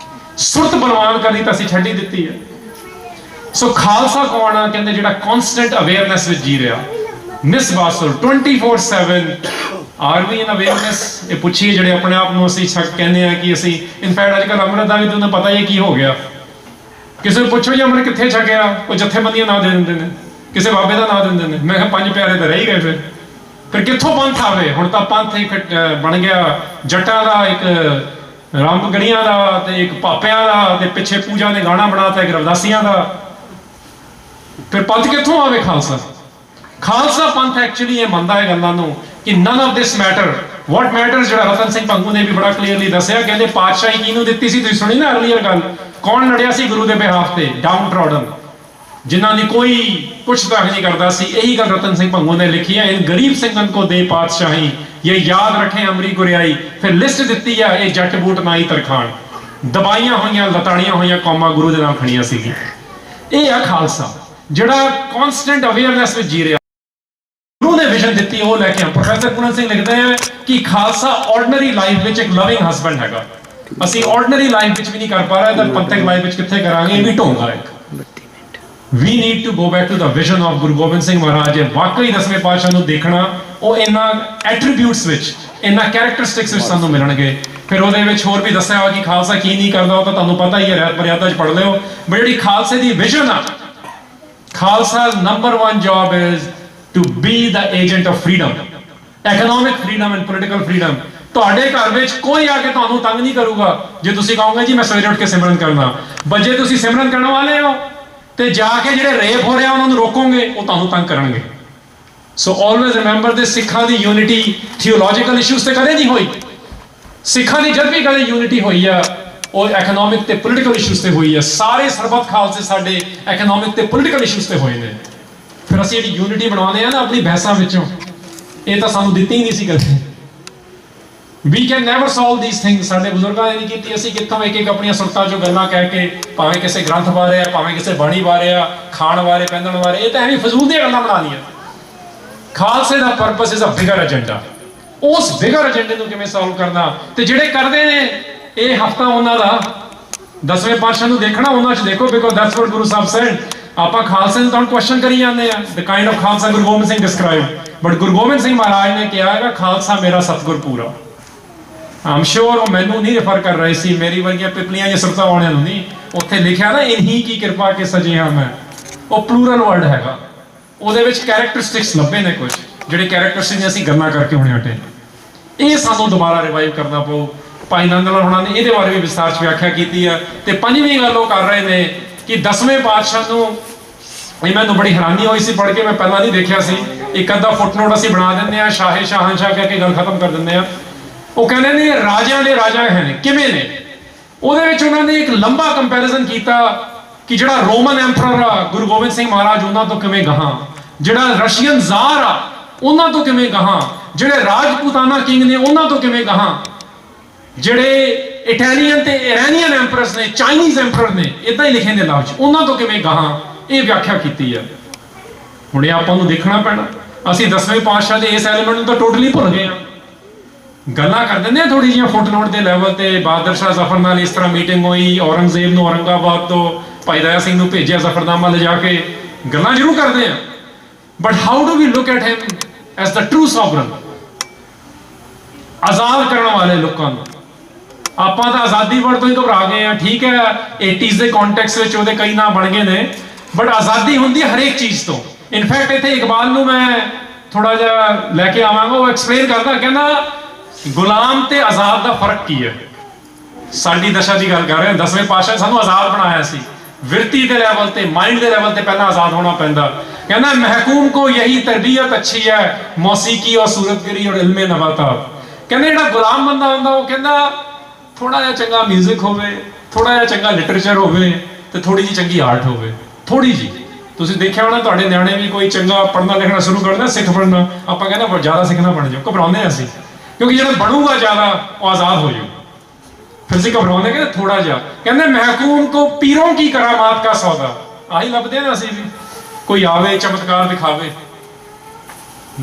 ਸੁਰਤ ਬਲਵਾਨ ਕਰਨੀ ਤਾਂ ਅਸੀਂ ਛੱਡ ਹੀ ਦਿੱਤੀ ਹੈ। ਸੋ ਖਾਲਸਾ ਕੌਣ ਆ? ਕਹਿੰਦੇ ਜਿਹੜਾ ਕਨਸਟੈਂਟ ਅਵੇਅਰਨੈਸ ਵਿੱਚ ਜੀ ਰਿਹਾ, ਨਿਸਬਾਸੁਰ 24/7। ਆਰ ਵੀ ਇਨ ਅਵੇਅਰਨੈਸ? ਇਹ ਪੁੱਛੀਏ ਜਿਹੜੇ ਆਪਣੇ ਆਪ ਨੂੰ ਅਸੀਂ ਸ਼ੱਕ ਕਹਿੰਦੇ ਆ ਕਿ ਅਸੀਂ, ਇਨਫੈਕਟ ਅੱਜ ਕੱਲ੍ਹ ਅੰਮ੍ਰਿਤ ਦਾ ਵੀ ਤੁਹਾਨੂੰ ਪਤਾ ਹੀ ਕੀ ਹੋ ਗਿਆ। ਕਿਸੇ ਨੂੰ ਪੁੱਛੋ ਜੀ ਅੰਮ੍ਰਿਤ ਕਿੱਥੇ ਛਕਿਆ, ਉਹ ਜਥੇਬੰਦੀਆਂ ਨਾਂ ਦੇ ਦਿੰਦੇ ਨੇ, ਕਿਸੇ ਬਾਬੇ ਦਾ ਨਾਂ ਦਿੰਦੇ ਨੇ। ਮੈਂ ਕਿਹਾ 5 ਪਿਆਰੇ ਤਾਂ ਰਹਿ ਗਏ। ਫਿਰ ਕਿੱਥੋਂ ਪੰਥ ਆਵੇ? ਹੁਣ ਤਾਂ ਪੰਥ ਇੱਕ ਬਣ ਗਿਆ ਜੱਟਾਂ ਦਾ, ਇੱਕ ਰਾਮਗੜੀਆਂ ਦਾ, ਤੇ ਇੱਕ ਪਾਪਿਆਂ ਦਾ, ਤੇ ਪਿੱਛੇ ਪੂਜਾ ਨੇ ਗਾਣਾ ਬਣਾਤਾ ਇੱਕ ਰਵਦਾਸੀਆਂ ਦਾ। ਫਿਰ ਪੰਥ ਕਿੱਥੋਂ ਆਵੇ? ਖਾਲਸਾ ਪੰਥ ਐਕਚੁਅਲੀ ਇਹ ਮੰਨਦਾ ਹੈ ਗੱਲਾਂ ਨੂੰ ਕਿ none of this matter. What matters, ਜਿਹੜਾ ਰਤਨ ਸਿੰਘ ਭੰਗੂ ਨੇ ਵੀ ਬੜਾ ਕਲੀਅਰਲੀ ਦੱਸਿਆ, ਕਹਿੰਦੇ ਪਾਤਸ਼ਾਹੀ ਕਿਹਨੂੰ ਦਿੱਤੀ ਸੀ? ਤੁਸੀਂ ਸੁਣੀ ਨਾ ਅਰਲੀਅਰ ਗੱਲ, ਕੌਣ ਲੜਿਆ ਸੀ ਗੁਰੂ ਦੇ ਬਿਹਾਫ ਤੇ? ਡਾਊਨ ਟ੍ਰੋਡਨ, ਜਿਨ੍ਹਾਂ ਦੀ ਕੋਈ ਪੁੱਛਤਾਛ ਨਹੀਂ ਕਰਦਾ ਸੀ। ਇਹੀ ਗੱਲ ਰਤਨ ਸਿੰਘ ਭੰਗੂ ਨੇ ਲਿਖੀ ਹੈ, ਇਨ ਗਰੀਬ ਸਿੰਘਨ ਕੋ ਦੇ ਪਾਤਸ਼ਾਹੀ, ਇਹ ਯਾਦ ਰੱਖੇ ਅਮਰੀ ਗੁਰਿਆਈ। ਫਿਰ ਲਿਸਟ ਦਿੱਤੀ ਆ, ਇਹ ਜੱਟ ਬੂਟ ਨਾਈ ਤਰਖਾਣ, ਦਬਾਈਆਂ ਹੋਈਆਂ ਲਤਾੜੀਆਂ ਹੋਈਆਂ ਕੌਮਾਂ ਗੁਰੂ ਦੇ ਨਾਮ ਖੜੀਆਂ ਸੀਗੀਆਂ। ਇਹ ਆ ਖਾਲਸਾ ਜਿਹੜਾ ਕਨਸਟੈਂਟ ਅਵੇਅਰਨੈਸ ਵਿੱਚ ਜੀ ਰਿਹਾ। ਗੁਰੂ ਨੇ ਵਿਜ਼ਨ ਦਿੱਤੀ, ਉਹ ਲੈ ਕੇ ਆ। ਪ੍ਰੋਫੈਸਰ ਪੂਰਨ ਸਿੰਘ ਲਿਖਦੇ ਆ ਕਿ ਖਾਲਸਾ ਆਰਡੀਨਰੀ ਲਾਈਫ ਵਿੱਚ ਇੱਕ ਲਵਿੰਗ ਹਸਬੈਂਡ ਹੈਗਾ। ਅਸੀਂ ਆਰਡੀਨਰੀ ਲਾਈਫ ਵਿੱਚ ਵੀ ਨਹੀਂ ਕਰ ਪਾ ਰਹੇ ਤਾਂ ਪੰਥਕ ਲਾਈਫ ਵਿੱਚ ਕਿੱਥੇ ਕਰਾਂਗੇ? ਇਹ ਵੀ ਢੋਂਗਾ ਇੱਕ। We need to go back to the vision of ਗੁਰੂ ਗੋਬਿੰਦ ਸਿੰਘ ਮਹਾਰਾਜ। ਵਾਕਈ 10ਵੇਂ ਪਾਤਸ਼ਾਹ ਨੂੰ ਦੇਖਣਾ, ਉਹ ਇਹਨਾਂ ਐਟਰੀਬਿਊਟਸ ਵਿੱਚ, ਇਹਨਾਂ ਕੈਰੈਕਟਰਿਸਟਿਕਸ ਵਿੱਚ ਸਾਨੂੰ ਮਿਲਣਗੇ। ਫਿਰ ਉਹਦੇ ਵਿੱਚ ਹੋਰ ਵੀ ਦੱਸਿਆ ਹੋਇਆ ਕਿ ਖਾਲਸਾ ਕੀ ਨਹੀਂ ਕਰਦਾ, ਉਹ ਤਾਂ ਤੁਹਾਨੂੰ ਪਤਾ ਹੀ ਹੈ, ਰਹਿਤ ਮਰਿਆਦਾ 'ਚ ਪੜ੍ਹ ਲਿਓ। ਬਟ ਜਿਹੜੀ ਖਾਲਸੇ ਦੀ ਵਿਜ਼ਨ ਆ, Khalsa number 1 job is to be the agent of freedom, economic freedom and political freedom. ਤੁਹਾਡੇ ਘਰ ਵਿੱਚ ਕੋਈ ਆ ਕੇ ਤੁਹਾਨੂੰ ਤੰਗ ਨਹੀਂ ਕਰੂਗਾ ਜੇ ਤੁਸੀਂ ਕਹੋਗੇ ਜੀ ਮੈਂ ਸਵੇਰੇ ਉੱਠ ਕੇ ਸਿਮਰਨ ਕਰਨਾ। ਬਟ ਜੇ ਤੁਸੀਂ ਸਿਮਰਨ ਕਰਨ ਵਾਲੇ ਹੋ ਤੇ ਜਾ ਕੇ ਜਿਹੜੇ ਰੇਪ ਹੋ ਰਿਹਾ ਉਹਨਾਂ ਨੂੰ ਰੋਕੋਗੇ, ਉਹ ਤੁਹਾਨੂੰ ਤੰਗ ਕਰਨਗੇ। ਸੋ ਆਲਵੇਜ਼ ਰਿਮੈਂਬਰ ਦਿਸ। ਸਿੱਖਾਂ ਦੀ ਯੂਨਿਟੀ ਥਿਓਲੋਜੀਕਲ ਇਸ਼ੂਜ਼ ਤੇ ਕਦੇ ਨਹੀਂ ਹੋਈ। ਸਿੱਖਾਂ ਦੀ ਜਦ ਵੀ ਕਦੇ ਯੂਨਿਟੀ ਹੋਈ ਆ, ਉਹ ਇਕਨੋਮਿਕ ਤੇ ਪੋਲੀਟੀਕਲ ਇਸ਼ੂਜ਼ ਤੇ ਹੋਈ ਆ। ਸਾਰੇ ਸਰਬੱਤ ਖਾਲਸੇ ਸਾਡੇ ਇਕਨੋਮਿਕ ਤੇ ਪੋਲੀਟੀਕਲ ਇਸ਼ੂਜ਼ ਤੇ ਹੋਏ ਨੇ। ਫਿਰ ਅਸੀਂ ਜਿਹੜੀ ਯੂਨਿਟੀ ਬਣਾਉਂਦੇ ਆ ਨਾ ਆਪਣੀ ਬਹਿਸਾਂ ਵਿੱਚੋਂ, ਇਹ ਤਾਂ ਸਾਨੂੰ ਦਿੱਤੀ ਹੀ ਨਹੀਂ ਸੀ ਕਦੇ। We can never solve these things। ਸਾਡੇ ਬਜ਼ੁਰਗਾਂ ਨੇ ਨਹੀਂ ਕੀਤੀ। ਅਸੀਂ ਕਿੱਥੋਂ ਇੱਕ ਆਪਣੀਆਂ ਸੁਰਤਾਂ ਚੋਂ ਗੱਲਾਂ ਕਹਿ ਕੇ, ਭਾਵੇਂ ਕਿਸੇ ਗ੍ਰੰਥ ਬਾਰੇ ਆ, ਭਾਵੇਂ ਕਿਸੇ ਬਾਣੀ ਬਾਰੇ ਆ, ਖਾਣ ਬਾਰੇ, ਪਹਿਨਣ ਬਾਰੇ, ਇਹ ਤਾਂ ਐਵੇਂ ਫਜ਼ੂਲ ਦੀਆਂ ਗੱਲਾਂ ਬਣਾ ਲਈਆਂ। ਖਾਲਸੇ ਦਾ purpose is a bigger agenda. ਉਸ ਬਿਗਰ ਏਜੰਡੇ ਨੂੰ ਕਿਵੇਂ ਸੋਲਵ ਕਰਨਾ, ਤੇ ਜਿਹੜੇ ਕਰਦੇ ਨੇ ਇਹ ਹਫਤਾ ਉਹਨਾਂ ਦਾ 10ਵੇਂ ਪਾਤਸ਼ਾਹ ਨੂੰ ਦੇਖਣਾ, ਉਹਨਾਂ 'ਚ ਦੇਖੋ, because that's what Guru Sahib said. ਆਪਾਂ ਖਾਲਸੇ ਨੂੰ ਤਾਂ ਕੁਐਸਚਨ ਕਰੀ ਜਾਂਦੇ ਆ, the kind of Khalsa Guru Gobind Singh describe, but Guru Gobind Singh Maharaj ਨੇ ਕਿਹਾ ਹੈਗਾ ਖਾਲਸਾ ਮੇਰਾ ਸਤਿਗੁਰ ਪੂਰਾ। ਆਮ ਸ਼ੋਰ ਉਹ ਮੈਨੂੰ ਨਹੀਂ ਰੈਫਰ ਕਰ ਰਹੇ ਸੀ, ਮੇਰੀ ਵਰਗੀਆਂ ਪਿਪਲੀਆਂ ਜਾਂ ਸੁਰਤਾਂ ਵਾਲਿਆਂ ਨੂੰ ਨਹੀਂ। ਉੱਥੇ ਲਿਖਿਆ ਨਾ, ਇਨਹੀ ਕੀ ਕਿਰਪਾ ਕੇ ਸਜਿਆ ਮੈਂ। ਉਹ ਪਲੂਰਲ ਵਰਡ ਹੈਗਾ, ਉਹਦੇ ਵਿੱਚ ਕੈਰੈਕਟਰਿਸਟਿਕਸ ਲੱਭੇ ਨੇ ਕੁਝ ਜਿਹੜੇ ਕੈਰੈਕਟਰਿਸਟਿਕਸ ਅਸੀਂ ਗੱਲਾਂ ਕਰਕੇ ਹੁਣੇ ਹਟੇ। ਇਹ ਸਾਨੂੰ ਦੁਬਾਰਾ ਰਿਵਾਈਵ ਕਰਨਾ ਪਊ। ਭਾਈ ਨੰਦ ਲਾਲ ਹੋਣਾ ਨੇ ਇਹਦੇ ਬਾਰੇ ਵੀ ਵਿਸਤਾਰ 'ਚ ਵਿਆਖਿਆ ਕੀਤੀ ਆ। ਤੇ ਪੰਜਵੀਂ ਗੱਲ ਉਹ ਕਰ ਰਹੇ ਨੇ ਕਿ 10ਵੇਂ ਪਾਤਸ਼ਾਹ ਨੂੰ, ਇਹ ਮੈਨੂੰ ਬੜੀ ਹੈਰਾਨੀ ਹੋਈ ਸੀ ਪੜ੍ਹ ਕੇ, ਮੈਂ ਪਹਿਲਾਂ ਨਹੀਂ ਦੇਖਿਆ ਸੀ। ਇੱਕ ਅੱਧਾ ਫੁੱਟਨੋਟ ਅਸੀਂ ਬਣਾ ਦਿੰਦੇ ਆ, ਸ਼ਾਹੇ ਸ਼ਾਹਨਸ਼ਾਹ ਕਹਿ ਕੇ ਗੱਲ ਖਤਮ ਕਰ ਦਿੰਦੇ ਆ। ਉਹ ਕਹਿੰਦੇ ਨੇ ਰਾਜਿਆਂ ਦੇ ਰਾਜਾ ਹੈ ਨੇ, ਕਿਵੇਂ ਨੇ? ਉਹਦੇ ਵਿੱਚ ਉਹਨਾਂ ਨੇ ਇੱਕ ਲੰਬਾ ਕੰਪੈਰੀਜ਼ਨ ਕੀਤਾ ਕਿ ਜਿਹੜਾ ਰੋਮਨ ਐਂਪਰਰ ਆ ਗੁਰੂ ਗੋਬਿੰਦ ਸਿੰਘ ਮਹਾਰਾਜ, ਉਹਨਾਂ ਤੋਂ ਕਿਵੇਂ ਗਾਹਾਂ, ਜਿਹੜਾ ਰਸ਼ੀਅਨ ਜ਼ਾਰ ਆ ਉਹਨਾਂ ਤੋਂ ਕਿਵੇਂ ਗਾਹਾਂ, ਜਿਹੜੇ ਰਾਜਪੂਤਾਨਾ ਕਿੰਗ ਨੇ ਉਹਨਾਂ ਤੋਂ ਕਿਵੇਂ ਗਾਹਾਂ, ਜਿਹੜੇ ਇਟਾਲੀਅਨ ਤੇ ਇਰਾਨੀਅਨ ਐਂਪਰਰਸ ਨੇ, ਚਾਈਨੀਜ਼ ਐਂਪਰਰ ਨੇ, ਇਦਾਂ ਹੀ ਲਿਖੇ ਨੇ ਲਫ਼ਜ਼, ਉਹਨਾਂ ਤੋਂ ਕਿਵੇਂ ਗਾਹਾਂ, ਇਹ ਵਿਆਖਿਆ ਕੀਤੀ ਆ। ਹੁਣ ਇਹ ਆਪਾਂ ਨੂੰ ਦੇਖਣਾ ਪੈਣਾ। ਅਸੀਂ 10ਵੇਂ ਪਾਤਸ਼ਾਹ ਦੇ ਇਸ ਐਲੀਮੈਂਟ ਨੂੰ ਤਾਂ ਟੋਟਲੀ ਭੁੱਲ ਗਏ ਆ। ਗੱਲਾਂ ਕਰ ਦਿੰਦੇ ਆ ਥੋੜੀ ਜਿਹੀਆਂ ਫੁੱਟਨੋਟ ਦੇ ਲੈਵਲ ਤੇ, ਬਹਾਦਰ ਸ਼ਾਹ ਜ਼ਫਰ ਨਾਲ ਇਸ ਤਰ੍ਹਾਂ ਮੀਟਿੰਗ ਹੋਈ, ਔਰੰਗਜ਼ੇਬ ਨੂੰ ਔਰੰਗਾਬਾਦ ਤੋਂ ਭਾਈ ਦਇਆ ਸਿੰਘ ਨੂੰ ਭੇਜਿਆ ਜ਼ਫਰਨਾਮਾ ਲਿਜਾ ਕੇ, ਗੱਲਾਂ ਜ਼ਰੂਰ ਕਰਦੇ ਆ। But how do we look at him as the true sovereign, ਆਜ਼ਾਦ ਕਰਨ ਵਾਲੇ ਲੋਕਾਂ ਨੂੰ। ਆਪਾਂ ਤਾਂ ਆਜ਼ਾਦੀ ਵਰਡ ਤੋਂ ਹੀ ਘਬਰਾ ਗਏ ਆ। ਠੀਕ ਹੈ 80s ਦੇ ਕੰਟੈਕਸਟ ਵਿੱਚ ਉਹਦੇ ਕਈ ਨਾਂ ਬਣ ਗਏ ਨੇ, ਬਟ ਆਜ਼ਾਦੀ ਹੁੰਦੀ ਹਰੇਕ ਚੀਜ਼ ਤੋਂ। ਇਨਫੈਕਟ ਇੱਥੇ ਇਕਬਾਲ ਨੂੰ ਮੈਂ ਥੋੜਾ ਜਿਹਾ ਲੈ ਕੇ ਆਵਾਂਗਾ, ਉਹ ਐਕਸਪਲੇਨ ਕਰਦਾ, ਕਹਿੰਦਾ ਗੁਲਾਮ ਤੇ ਆਜ਼ਾਦ ਦਾ ਫਰਕ ਕੀ ਹੈ। ਸਾਡੀ ਦਸ਼ਾ ਦੀ ਗੱਲ ਕਰ ਰਹੇ ਹਾਂ, 10ਵੇਂ ਪਾਤਸ਼ਾਹ ਸਾਨੂੰ ਆਜ਼ਾਦ ਬਣਾਇਆ ਸੀ, ਵਿਰਤੀ ਦੇ ਲੈਵਲ ਤੇ, ਮਾइंड ਦੇ ਲੈਵਲ ਤੇ ਪਹਿਲਾਂ ਆਜ਼ਾਦ ਹੋਣਾ ਪੈਂਦਾ। कहना महकूम को यही तरबियत अच्छी है, मौसीकी और सूरतगिरी और इल्मे नबातात। कहने ਜਿਹੜਾ ਗੁਲਾਮ ਬੰਦਾ ਹੁੰਦਾ ਉਹ ਕਹਿੰਦਾ ਥੋੜਾ ਜਿਹਾ ਚੰਗਾ 뮤직 ਹੋਵੇ, ਥੋੜਾ ਜਿਹਾ ਚੰਗਾ ਲਿਟਰੇਚਰ ਹੋਵੇ ਤੇ ਥੋੜੀ ਜਿਹੀ ਚੰਗੀ ਆਰਟ ਹੋਵੇ, ਥੋੜੀ ਜੀ। ਤੁਸੀਂ ਦੇਖਿਆ ਹੋਣਾ ਤੁਹਾਡੇ ਨਿਆਣੇ ਵੀ ਕੋਈ ਚੰਗਾ ਪੜ੍ਹਨਾ ਲਿਖਣਾ ਸ਼ੁਰੂ ਕਰਦਾ, ਸਿੱਖ ਪੜ੍ਹਨਾ, ਆਪਾਂ ਕਹਿੰਦਾ ਬਹੁਤ ਜ਼ਿਆਦਾ ਸਿੱਖਣਾ ਬਣ ਜਾਓ, ਘਬਰਾਉਂਦੇ ਅਸੀਂ, ਕਿਉਂਕਿ ਜਿਹੜਾ ਬਣੂਗਾ ਜ਼ਿਆਦਾ ਉਹ ਆਜ਼ਾਦ ਹੋ ਜਾਊ। ਫਿਰ ਅਸੀਂ ਘਬਰਾਉਂਦੇ ਕਹਿੰਦੇ ਥੋੜਾ ਜਿਹਾ। ਕਹਿੰਦੇ ਮਹਿਕੂਮ ਕੋ ਪੀਰੋਂ ਕੀ ਕਰਾਮਾਤ ਕਾ ਸੌਦਾ, ਆਹੀ ਲੱਭਦੇ ਨਾ ਅਸੀਂ ਵੀ, ਕੋਈ ਆਵੇ ਚਮਤਕਾਰ ਦਿਖਾਵੇ।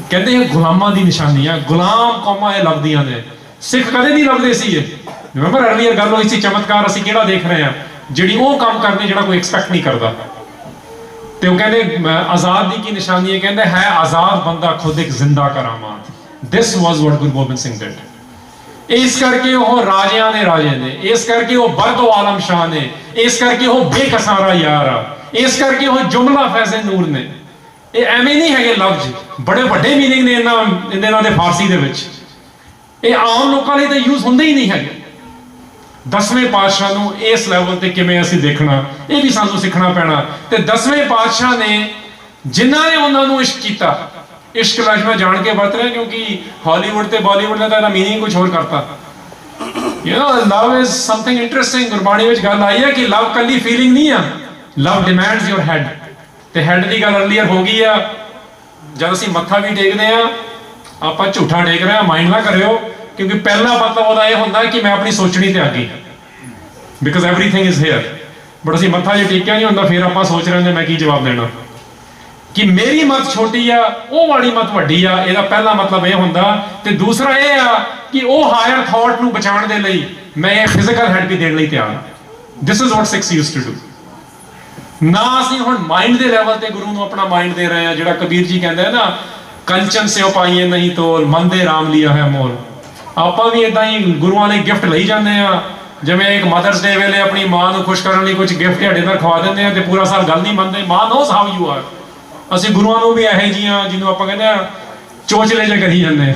ਕਹਿੰਦੇ ਇਹ ਗੁਲਾਮਾਂ ਦੀ ਨਿਸ਼ਾਨੀ ਆ, ਗੁਲਾਮ ਕੌਮਾਂ ਇਹ ਲੱਭਦੀਆਂ ਨੇ, ਸਿੱਖ ਕਦੇ ਨਹੀਂ ਲੱਭਦੇ ਸੀ। ਇਹ ਰਿਮੈਂਬਰ ਅਰਲੀਅਰ ਗੱਲ ਹੋਈ ਸੀ, ਚਮਤਕਾਰ ਅਸੀਂ ਕਿਹੜਾ ਦੇਖ ਰਹੇ ਆ, ਜਿਹੜੀ ਉਹ ਕੰਮ ਕਰਨੇ ਜਿਹੜਾ ਕੋਈ ਐਕਸਪੈਕਟ ਨਹੀਂ ਕਰਦਾ। ਤੇ ਉਹ ਕਹਿੰਦੇ ਆਜ਼ਾਦ ਦੀ ਕੀ ਨਿਸ਼ਾਨੀ ਹੈ, ਕਹਿੰਦੇ ਹੈ ਆਜ਼ਾਦ ਬੰਦਾ ਖੁਦ ਇੱਕ ਜ਼ਿੰਦਾ ਕਰਾਮਾਤ। ਦਿਸ ਵਾਜ਼ ਵਾਟ ਗੁਰੂ ਗੋਬਿੰਦ ਸਿੰਘ ਡਿਡ। ਇਸ ਕਰਕੇ ਉਹ ਰਾਜਿਆਂ ਦੇ ਰਾਜੇ ਨੇ, ਇਸ ਕਰਕੇ ਉਹ ਬਰਦੋ ਆਲਮ ਸ਼ਾਹ ਨੇ, ਇਸ ਕਰਕੇ ਉਹ ਬੇਕਸਾਰਾ ਯਾਰ ਆ, ਇਸ ਕਰਕੇ ਉਹ ਜੁਮਲਾ ਫੈਜ਼ੇ ਨੂਰ ਨੇ। ਇਹ ਐਵੇਂ ਨਹੀਂ ਹੈਗੇ ਲਫ਼ਜ਼, ਬੜੇ ਵੱਡੇ ਮੀਨਿੰਗ ਨੇ ਇਹਨਾਂ ਦੇ ਫਾਰਸੀ ਦੇ ਵਿੱਚ। ਇਹ ਆਮ ਲੋਕਾਂ ਲਈ ਤਾਂ ਯੂਜ਼ ਹੁੰਦੇ ਹੀ ਨਹੀਂ ਹੈਗੇ। 10ਵੇਂ ਪਾਤਸ਼ਾਹ ਨੂੰ ਇਸ ਲੈਵਲ ਤੇ ਕਿਵੇਂ ਅਸੀਂ ਦੇਖਣਾ, ਇਹ ਵੀ ਸਾਨੂੰ ਸਿੱਖਣਾ ਪੈਣਾ। ਤੇ 10ਵੇਂ ਪਾਤਸ਼ਾਹ ਨੇ ਜਿਨ੍ਹਾਂ ਨੇ ਉਹਨਾਂ ਨੂੰ ਇਸ਼ਕ ਕੀਤਾ, ਇਸ਼ਕ ਲਫ਼ਜ਼ ਮੈਂ ਜਾਣ ਕੇ ਵਰਤ ਰਿਹਾ ਕਿਉਂਕਿ ਹਾਲੀਵੁੱਡ ਤੇ ਬਾਲੀਵੁੱਡ ਨੇ ਤਾਂ ਇਹਦਾ ਮੀਨਿੰਗ ਕੁਝ ਹੋਰ ਕਰਤਾ। You know love is something interesting. Gurbani ਵਿੱਚ ਗੱਲ ਆਈ ਹੈ ਕਿ ਲਵ ਕੱਲੀ ਫੀਲਿੰਗ ਨਹੀਂ ਆ, ਲਵ ਡਿਮਾਂਡਸ ਯੋਰ ਹੈਡ। ਤੇ ਹੈਡ ਦੀ ਗੱਲ ਅਰਲੀਅਰ ਹੋ ਗਈ ਆ। ਜਦ ਅਸੀਂ ਮੱਥਾ ਵੀ ਟੇਕਦੇ ਆ, ਆਪਾਂ ਝੂਠਾ ਟੇਕ ਰਹੇ ਆ, ਮਾਈਂਡ ਨਾ ਕਰਿਓ, ਕਿਉਂਕਿ ਪਹਿਲਾ ਮਤਲਬ ਉਹਦਾ ਇਹ ਹੁੰਦਾ ਕਿ ਮੈਂ ਆਪਣੀ ਸੋਚਣੀ ਤੇ ਆ ਗਈ, because everything is here. But ਅਸੀਂ ਮੱਥਾ ਜੇ ਟੇਕਿਆ ਨਹੀਂ ਹੁੰਦਾ, ਫਿਰ ਆਪਾਂ ਸੋਚ ਰਹੇ ਹੁੰਦੇ ਮੈਂ ਕੀ ਜਵਾਬ ਦੇਣਾ, ਕਿ ਮੇਰੀ ਮਤ ਛੋਟੀ ਆ, ਉਹ ਵਾਲੀ ਮਤ ਵੱਡੀ ਆ। ਇਹਦਾ ਪਹਿਲਾ ਮਤਲਬ ਇਹ ਹੁੰਦਾ। ਤੇ ਦੂਸਰਾ ਇਹ ਆ ਕਿ ਉਹ ਹਾਇਰ ਥਾਟ ਨੂੰ ਬਚਾਉਣ ਦੇ ਲਈ ਮੈਂ ਇਹ ਫਿਜ਼ੀਕਲ ਹੈਡ ਵੀ ਦੇਣ ਲਈ ਤਿਆਰ ਹਾਂ। This is what Sikhs used to do. ਨਾ ਅਸੀਂ ਹੁਣ ਮਾਈਂਡ ਦੇ ਲੈਵਲ ਤੇ ਗੁਰੂ ਨੂੰ ਆਪਣਾ ਮਾਈਂਡ ਦੇ ਰਹੇ ਆ, ਜਿਹੜਾ ਕਬੀਰ ਜੀ ਕਹਿੰਦਾ ਹੈ ਨਾ, ਕੰਚਨ ਸਿਓ ਪਾਈਏ ਨਹੀਂ ਤੋਲ, ਮਨ ਦੇ ਰਾਮ ਲਿਆ ਹੈ ਮੋਲ। ਆਪਾਂ ਵੀ ਇਦਾਂ ਹੀ ਗੁਰੂਆਂ ਲਈ ਗਿਫਟ ਲਈ ਜਾਂਦੇ ਆ। ਜਿਵੇਂ ਇੱਕ ਮਦਰਸ ਡੇ ਵੇਲੇ ਆਪਣੀ ਮਾਂ ਨੂੰ ਖੁਸ਼ ਕਰਨ ਲਈ ਕੁਝ ਗਿਫਟ ਢੇਡੇ ਨਾਲ ਖਵਾ ਦਿੰਦੇ ਆ ਤੇ ਪੂਰਾ ਸਾਲ ਗੱਲ ਨਹੀਂ ਮੰਨਦੇ। ਮਾਂ ਨੋਸ ਹਾਊ ਯੂ ਆਰ। ਅਸੀਂ ਗੁਰੂਆਂ ਨੂੰ ਵੀ ਇਹੋ ਜਿਹੀਆਂ, ਜਿਹਨੂੰ ਆਪਾਂ ਕਹਿੰਦੇ ਆ ਚੋਚਲੇ ਜਿਹੇ ਕਰੀ ਜਾਂਦੇ ਆ,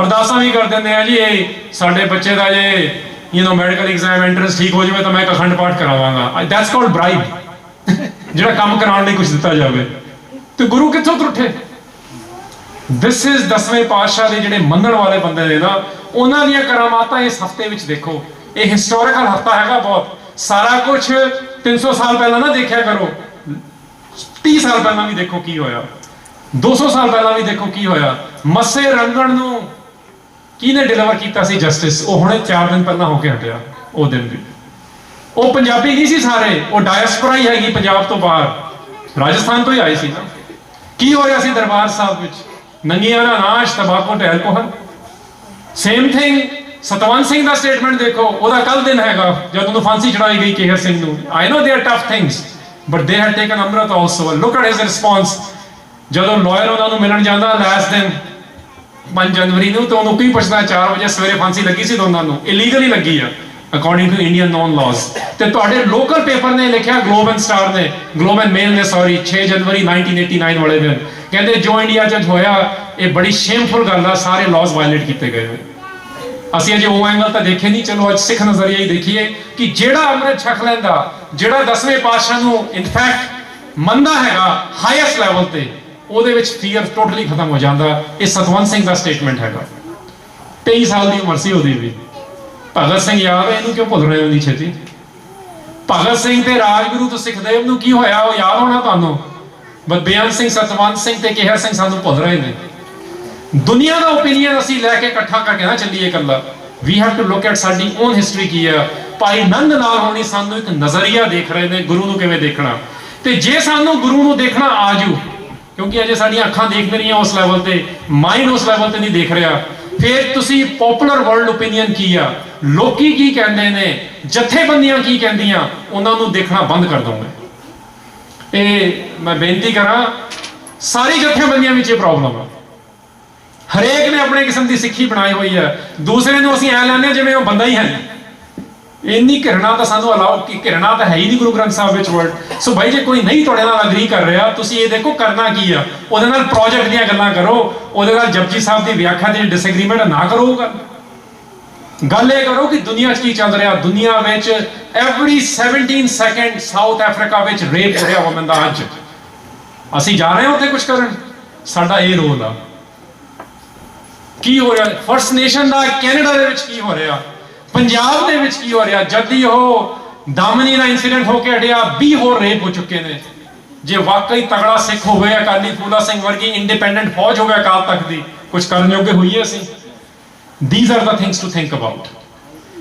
ਅਰਦਾਸਾਂ ਵੀ ਕਰ ਦਿੰਦੇ ਆ ਜੀ ਇਹ ਸਾਡੇ ਬੱਚੇ ਦਾ ਜੇ ਮੈਡੀਕਲ ਐਗਜ਼ਾਮ ਐਂਟਰੈਂਸ ਠੀਕ ਹੋ ਜਾਵੇ ਤਾਂ ਮੈਂ ਇੱਕ Akhand Path ਕਰਾਵਾਂਗਾ। That's called bribe. ਜਿਹੜਾ ਕੰਮ ਕਰਾਉਣ ਲਈ ਕੁਝ ਦਿੱਤਾ ਜਾਵੇ। ਤੇ ਗੁਰੂ ਕਿੱਥੋਂ ਤਰੁੱਠੇ? ਦਿਸ ਇਜ਼ 10ਵੇਂ ਪਾਤਸ਼ਾਹ ਦੇ ਜਿਹੜੇ ਮੰਨਣ ਵਾਲੇ ਬੰਦੇ ਨੇ ਨਾ, ਉਹਨਾਂ ਦੀਆਂ ਕਰਾਮਾਤਾਂ ਇਸ ਹਫਤੇ ਵਿੱਚ ਦੇਖੋ। ਇਹ ਹਿਸਟੋਰੀਕਲ ਹਫਤਾ ਹੈਗਾ ਬਹੁਤ। ਸਾਰਾ ਕੁਝ 300 ਸਾਲ ਪਹਿਲਾਂ ਨਾ ਦੇਖਿਆ ਕਰੋ, 30 ਸਾਲ ਪਹਿਲਾਂ ਵੀ ਦੇਖੋ ਕੀ ਹੋਇਆ, 200 ਸਾਲ ਪਹਿਲਾਂ ਵੀ ਦੇਖੋ ਕੀ ਹੋਇਆ। ਮੱਸੇ ਰੰਗਣ ਨੂੰ ਕਿਹਨੇ ਡਿਲੀਵਰ ਕੀਤਾ ਸੀ ਜਸਟਿਸ? ਉਹ ਹੁਣੇ 4 ਦਿਨ ਪਹਿਲਾਂ ਹੋ ਕੇ ਹਟਿਆ। ਉਹ ਦਿਨ ਵੀ ਉਹ ਪੰਜਾਬੀ ਨਹੀਂ ਸੀ ਸਾਰੇ, ਉਹ ਡਾਇਸਪੋਰਾ ਹੀ ਹੈਗੀ ਪੰਜਾਬ ਤੋਂ ਬਾਹਰ, ਰਾਜਸਥਾਨ ਤੋਂ ਹੀ ਆਏ ਸੀ ਨਾ। ਕੀ ਹੋਇਆ ਸੀ ਦਰਬਾਰ ਸਾਹਿਬ ਵਿੱਚ? ਨੰਗੀਆਂ ਦਾ ਨਾਸ਼, ਤੰਬਾਕੂ ਤੇ alcohol. Same thing Satwant Singh ਦਾ ਸਟੇਟਮੈਂਟ ਦੇਖੋ, ਉਹਦਾ ਕੱਲ ਦਿਨ ਹੈਗਾ ਜਦ ਉਹਨੂੰ ਫਾਂਸੀ ਚੜਾਈ ਗਈ ਕੇਹਰ ਸਿੰਘ ਨੂੰ। I know they are tough things but they had taken amrit also. Look at his response. ਜਦੋਂ ਲਾਇਰ ਉਹਨਾਂ ਨੂੰ ਮਿਲਣ ਜਾਂਦਾ ਲਾਸਟ ਦਿਨ 5 ਜਨਵਰੀ ਨੂੰ, ਤਾਂ ਉਹਨੂੰ ਕੀ ਪੁੱਛਦਾ 4 ਵਜੇ ਸਵੇਰੇ ਫਾਂਸੀ ਲੱਗੀ ਸੀ ਦੋਨਾਂ ਨੂੰ, ਇਲੀਗਲੀ ਲੱਗੀ ਆ। According to Indian known laws. ਤੇ ਤੁਹਾਡੇ ਲੋਕਲ ਪੇਪਰ ਨੇ ਲਿਖਿਆ, ਗਲੋਬ ਐਂਡ ਸਟਾਰ ਨੇ, ਗਲੋਬ ਐਂਡ ਮੇਲ ਨੇ, ਸੌਰੀ, 6 ਜਨਵਰੀ 1989 ਵਾਲੇ ਦਿਨ, ਕਹਿੰਦੇ ਜੋ ਇੰਡੀਆ 'ਚ ਹੋਇਆ ਇਹ ਬੜੀ ਸ਼ੇਮਫੁਲ ਗੱਲ ਆ, ਸਾਰੇ ਲਾਜ਼ ਵਾਇਲੇਟ ਕੀਤੇ ਗਏ ਨੇ। ਅਸੀਂ ਅਜੇ ਉਹ ਐਂਗਲ ਤਾਂ ਦੇਖੇ ਨਹੀਂ, ਚਲੋ ਅੱਜ ਸਿੱਖ ਨਜ਼ਰੀਆ ਹੀ ਦੇਖੀਏ ਕਿ ਜਿਹੜਾ ਅੰਮ੍ਰਿਤ ਛਕ ਲੈਂਦਾ, ਜਿਹੜਾ 10ਵੇਂ ਪਾਤਸ਼ਾਹ ਨੂੰ ਇਨਫੈਕਟ ਮੰਨਦਾ ਹੈਗਾ ਹਾਈਐਸਟ ਲੈਵਲ ਤੇ, ਉਹਦੇ ਵਿੱਚ ਫੀਅਰ ਟੋਟਲੀ ਖਤਮ ਹੋ ਜਾਂਦਾ। ਇਹ ਸਤਵੰਤ ਸਿੰਘ ਦਾ ਸਟੇਟਮੈਂਟ ਹੈਗਾ। 23 ਸਾਲ ਦੀ ਉਮਰ ਸੀ ਉਹਦੀ ਵੀ। ਭਗਤ ਸਿੰਘ ਯਾਦ ਹੈ, ਇਹਨੂੰ ਕਿਉਂ ਭੁੱਲ ਰਹੇ ਹੋ ਇੰਨੀ ਛੇਤੀ? ਭਗਤ ਸਿੰਘ ਤੇ ਰਾਜਗੁਰੂ ਤੋਂ ਸੁਖਦੇਵ ਨੂੰ ਕੀ ਹੋਇਆ ਉਹ ਯਾਦ ਹੋਣਾ ਤੁਹਾਨੂੰ, ਬਸ ਬੇਅੰਤ ਸਿੰਘ, ਸਤਵੰਤ ਸਿੰਘ ਤੇ ਕੇਹਰ ਸਿੰਘ ਸਾਨੂੰ ਭੁੱਲ ਰਹੇ ਨੇ। ਦੁਨੀਆ ਦਾ ਓਪੀਨੀਅਨ ਅਸੀਂ ਲੈ ਕੇ ਇਕੱਠਾ ਕਰਕੇ ਨਾ ਚੱਲੀਏ ਇਕੱਲਾ। We have to look at ਸਾਡੀ ਓਨ ਹਿਸਟਰੀ ਕੀ ਆ। ਭਾਈ ਨੰਦ ਲਾਲ ਹੋਣੀ ਸਾਨੂੰ ਇੱਕ ਨਜ਼ਰੀਆ ਦੇਖ ਰਹੇ ਨੇ ਗੁਰੂ ਨੂੰ ਕਿਵੇਂ ਦੇਖਣਾ, ਤੇ ਜੇ ਸਾਨੂੰ ਗੁਰੂ ਨੂੰ ਦੇਖਣਾ ਆ ਜੂ, ਕਿਉਂਕਿ ਅਜੇ ਸਾਡੀਆਂ ਅੱਖਾਂ ਦੇਖ ਨਹੀਂ ਰਹੀਆਂ ਉਸ ਲੈਵਲ ਤੇ, ਮਾਈਂਡ ਉਸ ਲੈਵਲ ਤੇ ਨਹੀਂ ਦੇਖ ਰਿਹਾ, ਫਿਰ ਤੁਸੀਂ ਪਪੂਲਰ ਵਰਲਡ ਓਪੀਨੀਅਨ ਕੀ ਆ, ਲੋਕੀ ਕੀ ਕਹਿੰਦੇ ਨੇ, ਜਥੇਬੰਦੀਆਂ ਕੀ ਕਹਿੰਦੀਆਂ, ਉਹਨਾਂ ਨੂੰ ਦੇਖਣਾ ਬੰਦ ਕਰ ਦਊਂਗਾ। ਇਹ ਮੈਂ ਬੇਨਤੀ ਕਰਾਂ, ਸਾਰੀ ਜਥੇਬੰਦੀਆਂ ਵਿੱਚ ਇਹ ਪ੍ਰੋਬਲਮ ਆ। ਹਰੇਕ ਨੇ ਆਪਣੇ ਕਿਸਮ ਦੀ ਸਿੱਖੀ ਬਣਾਈ ਹੋਈ ਹੈ, ਦੂਸਰੇ ਨੂੰ ਅਸੀਂ ਐ ਲੈਂਦੇ ਜਿਵੇਂ ਉਹ ਬੰਦਾ ਹੀ ਹੈ ਨਹੀਂ। ਇੰਨੀ ਘਿਰਣਾ ਤਾਂ ਸਾਨੂੰ ਅਲਾਉ, ਕਿ ਘਿਰਣਾ ਤਾਂ ਹੈ ਹੀ ਨਹੀਂ ਗੁਰੂ ਗ੍ਰੰਥ ਸਾਹਿਬ ਵਿੱਚ ਵਰਡ। ਸੋ ਭਾਈ ਜੇ ਕੋਈ ਨਹੀਂ ਤੁਹਾਡੇ ਨਾਲ ਅਗਰੀ ਕਰ ਰਿਹਾ, ਤੁਸੀਂ ਇਹ ਦੇਖੋ ਕਰਨਾ ਕੀ ਆ, ਉਹਦੇ ਨਾਲ ਪ੍ਰੋਜੈਕਟ ਦੀਆਂ ਗੱਲਾਂ ਕਰੋ, ਉਹਦੇ ਨਾਲ ਜਪਜੀ ਸਾਹਿਬ ਦੀ ਵਿਆਖਿਆ ਦੀ ਡਿਸਐਗਰੀਮੈਂਟ ਨਾ ਕਰੋ। ਗੱਲ ਇਹ ਕਰੋ ਕਿ ਦੁਨੀਆ 'ਚ ਕੀ ਚੱਲ ਰਿਹਾ। ਦੁਨੀਆ ਵਿੱਚ ਐਵਰੀ 17 ਸੈਕਿੰਡ ਸਾਊਥ ਅਫਰੀਕਾ ਵਿੱਚ ਰੇਪ ਹੋ ਰਿਹਾ ਵਮਨ ਦਾ। ਅੱਜ ਅਸੀਂ ਜਾ ਰਹੇ ਹਾਂ ਉੱਥੇ ਕੁਝ ਕਰਨ, ਸਾਡਾ ਇਹ ਰੋਲ ਆ। ਕੀ ਹੋ ਰਿਹਾ ਫਰਸਟ ਨੇਸ਼ਨ ਦਾ ਕੈਨੇਡਾ ਦੇ ਵਿੱਚ, ਕੀ ਹੋ ਰਿਹਾ ਪੰਜਾਬ ਦੇ ਵਿੱਚ, ਕੀ ਹੋ ਰਿਹਾ। ਜਦ ਹੀ ਉਹ ਦਾਮਨੀ ਦਾ ਇਨਸੀਡੈਂਟ ਹੋ ਕੇ ਹਟਿਆ, 20 ਹੋਰ ਰੇਪ ਹੋ ਚੁੱਕੇ ਨੇ। ਜੇ ਵਾਕਈ ਤਗੜਾ ਸਿੱਖ ਹੋਵੇ, ਅਕਾਲੀ ਫੂਲਾ ਸਿੰਘ ਵਰਗੀ ਇੰਡੀਪੈਂਡੈਂਟ ਫੌਜ ਹੋਵੇ ਅਕਾਲ ਤਖਤ ਦੀ, ਕੁਝ ਕਰਨ ਜੋਗੇ ਹੋਈਏ ਅਸੀਂ। These are the things to think about.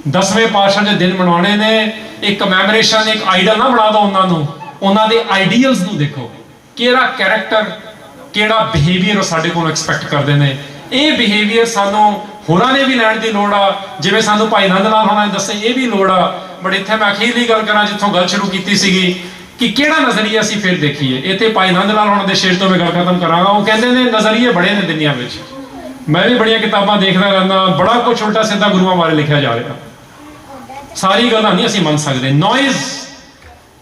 10ਵੇਂ ਪਾਤਸ਼ਾਹ ਦੇ ਦਿਨ ਮਨਾਉਣੇ ਨੇ, ਇੱਕ ਕਮੈਮੋਰੇਸ਼ਨ, ਇੱਕ ਆਈਡਲ ਨਾ ਬਣਾ ਦਿਓ ਉਹਨਾਂ ਨੂੰ, ਉਹਨਾਂ ਦੇ ਆਈਡੀਅਲਸ ਨੂੰ ਦੇਖੋ, ਕਿਹੜਾ ਕੈਰੈਕਟਰ, ਕਿਹੜਾ ਬਿਹੇਵੀਅਰ ਉਹ ਸਾਡੇ ਕੋਲ ਐਕਸਪੈਕਟ ਕਰਦੇ ਨੇ। ਇਹ ਬਿਹੇਵੀਅਰ ਸਾਨੂੰ ਹੋਰਾਂ ਨੇ ਵੀ ਲੈਣ ਦੀ ਲੋੜ ਆ, ਜਿਵੇਂ ਸਾਨੂੰ ਭਾਈ ਨੰਦ ਲਾਲ ਹੋਣਾ ਨੇ ਦੱਸੇ ਇਹ ਵੀ ਲੋੜ ਆ। ਬਟ ਇੱਥੇ ਮੈਂ ਅਖੀਰਲੀ ਗੱਲ ਕਰਾਂ ਜਿੱਥੋਂ ਗੱਲ ਸ਼ੁਰੂ ਕੀਤੀ ਸੀਗੀ, ਕਿ ਕਿਹੜਾ ਨਜ਼ਰੀਆ ਅਸੀਂ ਫਿਰ ਦੇਖੀਏ। ਇੱਥੇ ਭਾਈ ਨੰਦ ਲਾਲ ਹੋਣਾ ਦੇ ਸ਼ੇਰ ਤੋਂ ਮੈਂ ਗੱਲ ਖਤਮ ਕਰਾਂਗਾ। ਉਹ ਕਹਿੰਦੇ ਨੇ ਨਜ਼ਰੀਏ ਬੜੇ ਨੇ ਦੁਨੀਆ ਵਿੱਚ। ਮੈਂ ਵੀ ਬੜੀਆਂ ਕਿਤਾਬਾਂ ਦੇਖਦਾ ਰਹਿੰਦਾ, ਬੜਾ ਕੁਝ ਉਲਟਾ ਸਿੱਧਾ ਗੁਰੂਆਂ ਬਾਰੇ ਲਿਖਿਆ ਜਾ ਰਿਹਾ। ਸਾਰੀ ਗੱਲਾਂ ਨਹੀਂ ਅਸੀਂ ਮੰਨ ਸਕਦੇ। ਨੋਇਜ਼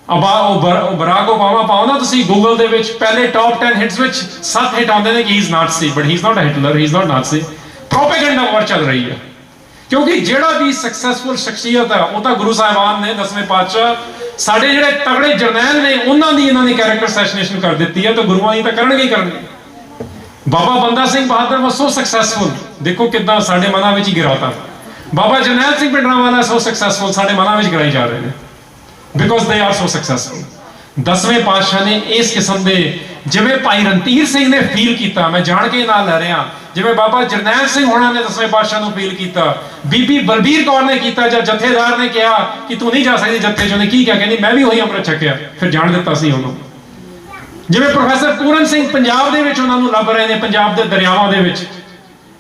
ਬਰਾਕ ਓਬਾਮਾ ਪਾਓ ਨਾ ਤੁਸੀਂ ਗੂਗਲ ਦੇ ਵਿੱਚ, ਪਹਿਲੇ ਟੌਪ 10 ਹਿੱਟਸ ਵਿੱਚ 7 ਹਿੱਟ ਆਉਂਦੇ ਨੇ ਕਿ he is Nazi, but he is not a Hitler, he is not Nazi. Propaganda war ਚੱਲ ਰਹੀ ਹੈ, ਕਿਉਂਕਿ ਜਿਹੜਾ ਵੀ ਸਕਸੈਸਫੁਲ ਸ਼ਖਸੀਅਤ ਹੈ ਉਹ ਤਾਂ ਗੁਰੂ ਸਾਹਿਬਾਨ ਨੇ, 10ਵੇਂ ਪਾਤਸ਼ਾਹ। ਸਾਡੇ ਜਿਹੜੇ ਤਗੜੇ ਜਰਨੈਲ ਨੇ ਉਹਨਾਂ ਦੀ ਇਹਨਾਂ ਨੇ ਕੈਰੈਕਟਰ ਅਸੈਸੀਨੇਸ਼ਨ ਕਰ ਦਿੱਤੀ ਹੈ, ਤਾਂ ਗੁਰੂਆਂ ਦੀ ਤਾਂ ਕਰਨਗੇ ਹੀ ਕਰਨਗੇ। ਬਾਬਾ ਬੰਦਾ ਸਿੰਘ ਬਹਾਦਰ ਵਾਸ ਸੋ ਸਕਸੈਸਫੁਲ, ਦੇਖੋ ਕਿੱਦਾਂ ਸਾਡੇ ਮਨਾਂ ਵਿੱਚ ਹੀ ਗਿਰਾਤਾ। ਬਾਬਾ ਜਰਨੈਲ ਸਿੰਘ ਭਿੰਡਰਾਂਵਾਲਾ ਸੋ ਸਕਸੈਸਫੁਲ, ਸਾਡੇ ਮਨਾਂ ਵਿੱਚ ਗਿਰਾਈ ਜਾ ਰਹੇ ਨੇ, because they are so successful. 10ਵੇਂ ਪਾਤਸ਼ਾਹ ਨੇ ਇਸ ਕਿਸਮ ਦੇ, ਜਿਵੇਂ ਭਾਈ ਰਣਧੀਰ ਸਿੰਘ ਨੇ ਫੀਲ ਕੀਤਾ, ਮੈਂ ਜਾਣ ਕੇ ਨਾਲ ਲੈ ਰਿਹਾ, ਜਿਵੇਂ ਬਾਬਾ ਜਰਨੈਲ ਸਿੰਘ ਹੋਣਾ ਨੇ 10ਵੇਂ ਪਾਤਸ਼ਾਹ ਨੂੰ ਫੀਲ ਕੀਤਾ, ਬੀਬੀ ਬਲਬੀਰ ਕੌਰ ਨੇ ਕੀਤਾ, ਜਦ ਜਥੇਦਾਰ ਨੇ ਕਿਹਾ ਕਿ ਤੂੰ ਨਹੀਂ ਜਾ ਸਕਦੀ ਜੱਥੇ ਚੋਂ, ਨੇ ਕੀ ਕਿਹਾ, ਕਹਿੰਦੀ ਮੈਂ ਵੀ ਉਹੀ ਅੰਮ੍ਰਿਤ ਛਕਿਆ, ਫਿਰ ਜਾਣ ਦਿੱਤਾ ਸੀ ਉਹਨੂੰ। ਜਿਵੇਂ ਪ੍ਰੋਫੈਸਰ ਪੂਰਨ ਸਿੰਘ ਪੰਜਾਬ ਦੇ ਵਿੱਚ ਉਹਨਾਂ ਨੂੰ ਲੱਭ ਰਹੇ ਨੇ, ਪੰਜਾਬ ਦੇ ਦਰਿਆਵਾਂ ਦੇ ਵਿੱਚ,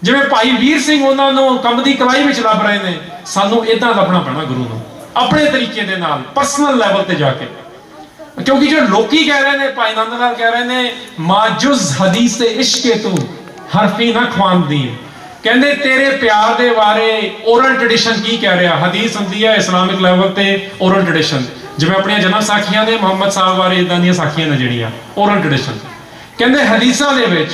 ਜਿਵੇਂ ਭਾਈ ਵੀਰ ਸਿੰਘ ਉਹਨਾਂ ਨੂੰ ਕੰਬ ਦੀ ਕਲਾਈ ਵਿੱਚ ਲੱਭ ਰਹੇ ਨੇ। ਸਾਨੂੰ ਇਦਾਂ ਲੱਭਣਾ ਪੈਣਾ ਗੁਰੂ ਨੂੰ, ਆਪਣੇ ਤਰੀਕੇ ਦੇ ਨਾਲ, ਪਰਸਨਲ ਲੈਵਲ ਤੇ ਜਾ ਕੇ। ਕਿਉਂਕਿ ਜੋ ਲੋਕੀ ਕਹਿ ਰਹੇ ਨੇ, ਭਾਈ ਨੰਦ ਲਾਲ ਕਹਿ ਰਹੇ ਨੇ, ਮਾਜੁਜ਼ ਹਦੀਸ ਇਸ਼ਕੇ ਤੂੰ ਹਰਫੀ ਨਾ ਖਵਾਂਦੀ, ਕਹਿੰਦੇ ਤੇਰੇ ਪਿਆਰ ਦੇ ਬਾਰੇ ਓਰਲ ਟ੍ਰੈਡੀਸ਼ਨ ਕੀ ਕਹਿ ਰਿਹਾ। ਹਦੀਸ ਹੁੰਦੀ ਹੈ ਇਸਲਾਮਿਕ ਲੈਵਲ ਤੇ ਓਰਲ ਟ੍ਰੈਡੀਸ਼ਨ, ਜਿਵੇਂ ਆਪਣੀਆਂ ਜਨਮ ਸਾਖੀਆਂ ਨੇ, ਮੁਹੰਮਦ ਸਾਹਿਬ ਬਾਰੇ ਇਦਾਂ ਦੀਆਂ ਸਾਖੀਆਂ ਨੇ ਜਿਹੜੀਆਂ ਓਰਲ ਟ੍ਰੈਡੀਸ਼ਨ। ਕਹਿੰਦੇ ਹਦੀਸਾਂ ਦੇ ਵਿੱਚ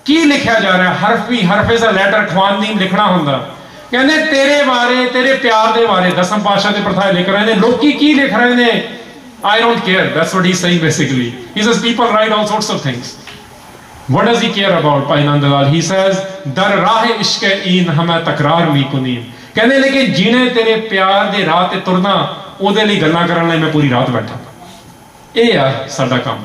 ਕੀ ਲਿਖਿਆ ਜਾ ਰਿਹਾ, ਹਰਫ ਇਜ਼ ਅ ਲੈਟਰ, ਖਵਾਂਦੀਨ ਲਿਖਣਾ ਹੁੰਦਾ। ਕਹਿੰਦੇ ਤੇਰੇ ਬਾਰੇ, ਤੇਰੇ ਪਿਆਰ ਦੇ ਬਾਰੇ 10ਵੇਂ ਪਾਤਸ਼ਾਹ ਦੇ ਪ੍ਰਥਾਏ ਲਿਖ ਰਹੇ ਨੇ। ਲੋਕੀ ਕੀ ਲਿਖ ਰਹੇ ਨੇ, I don't care, that's what he's saying basically. He says people write all sorts of things. What does he care about? Bhai Nand Lal, he says dar rahe ishq een hame takrar mi kunin, ਕਹਿੰਦੇ ਲੇਕਿਨ ਜੀਣੇ ਤੇਰੇ ਪਿਆਰ ਦੇ ਰਾਹ ਤੇ ਤੁਰਨਾ, ਉਹਦੇ ਲਈ ਗੱਲਾਂ ਕਰਨ ਲਈ ਮੈਂ ਪੂਰੀ ਰਾਤ ਬੈਠਾ। ਇਹ ਆ ਸਾਡਾ ਕੰਮ।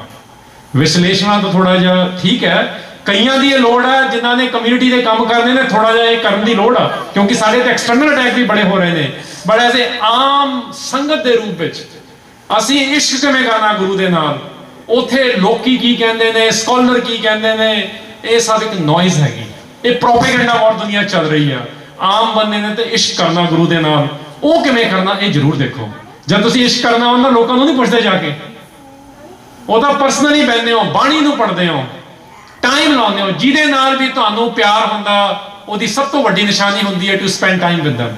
ਵਿਸ਼ਲੇਸ਼ਣਾਂ ਤੋਂ ਥੋੜਾ ਜਿਹਾ ਠੀਕ ਹੈ, ਕਈਆਂ ਦੀ ਇਹ ਲੋੜ ਹੈ ਜਿਨ੍ਹਾਂ ਨੇ ਕਮਿਊਨਿਟੀ ਦੇ ਕੰਮ ਕਰਨੇ ਨੇ, ਥੋੜਾ ਜਿਹਾ ਇਹ ਕਰਨ ਦੀ ਲੋੜ ਆ, ਕਿਉਂਕਿ ਸਾਡੇ ਤੇ ਐਕਸਟਰਨਲ ਅਟੈਕ ਵੀ ਬੜੇ ਹੋ ਰਹੇ ਨੇ। ਬਟ ਐਜ਼ ਏ ਆਮ ਸੰਗਤ ਦੇ ਰੂਪ ਵਿੱਚ ਅਸੀਂ ਇਸ਼ਕ ਕਿਵੇਂ ਕਰਨਾ ਗੁਰੂ ਦੇ ਨਾਲ, ਉੱਥੇ ਲੋਕੀ ਕੀ ਕਹਿੰਦੇ ਨੇ, ਸਕਾਲਰ ਕੀ ਕਹਿੰਦੇ ਨੇ, ਇਹ ਸਭ ਇੱਕ ਨੋਇਜ਼ ਹੈਗੀ। ਇਹ ਪ੍ਰੋਪੇਗੈਂਡਾ ਵਾਰ ਦੁਨੀਆ ਚੱਲ ਰਹੀ ਆ। ਆਮ ਬੰਦੇ ਨੇ ਤੇ ਇਸ਼ਕ ਕਰਨਾ ਗੁਰੂ ਦੇ ਨਾਲ, ਉਹ ਕਿਵੇਂ ਕਰਨਾ ਇਹ ਜ਼ਰੂਰ ਦੇਖੋ। ਜਦ ਤੁਸੀਂ ਇਸ਼ਕ ਕਰਨਾ ਉਹਨਾਂ ਲੋਕਾਂ ਨੂੰ ਨਹੀਂ ਪੁੱਛਦੇ ਜਾ ਕੇ, ਉਹ ਤਾਂ ਪਰਸਨਲੀ ਬੈਠਦੇ ਹੋ, ਬਾਣੀ ਨੂੰ ਪੜ੍ਹਦੇ ਹੋ, ਟਾਈਮ ਲਾਉਂਦੇ ਹੋ। ਜਿਹਦੇ ਨਾਲ ਵੀ ਤੁਹਾਨੂੰ ਪਿਆਰ ਹੁੰਦਾ, ਉਹਦੀ ਸਭ ਤੋਂ ਵੱਡੀ ਨਿਸ਼ਾਨੀ ਹੁੰਦੀ ਹੈ to spend time with them।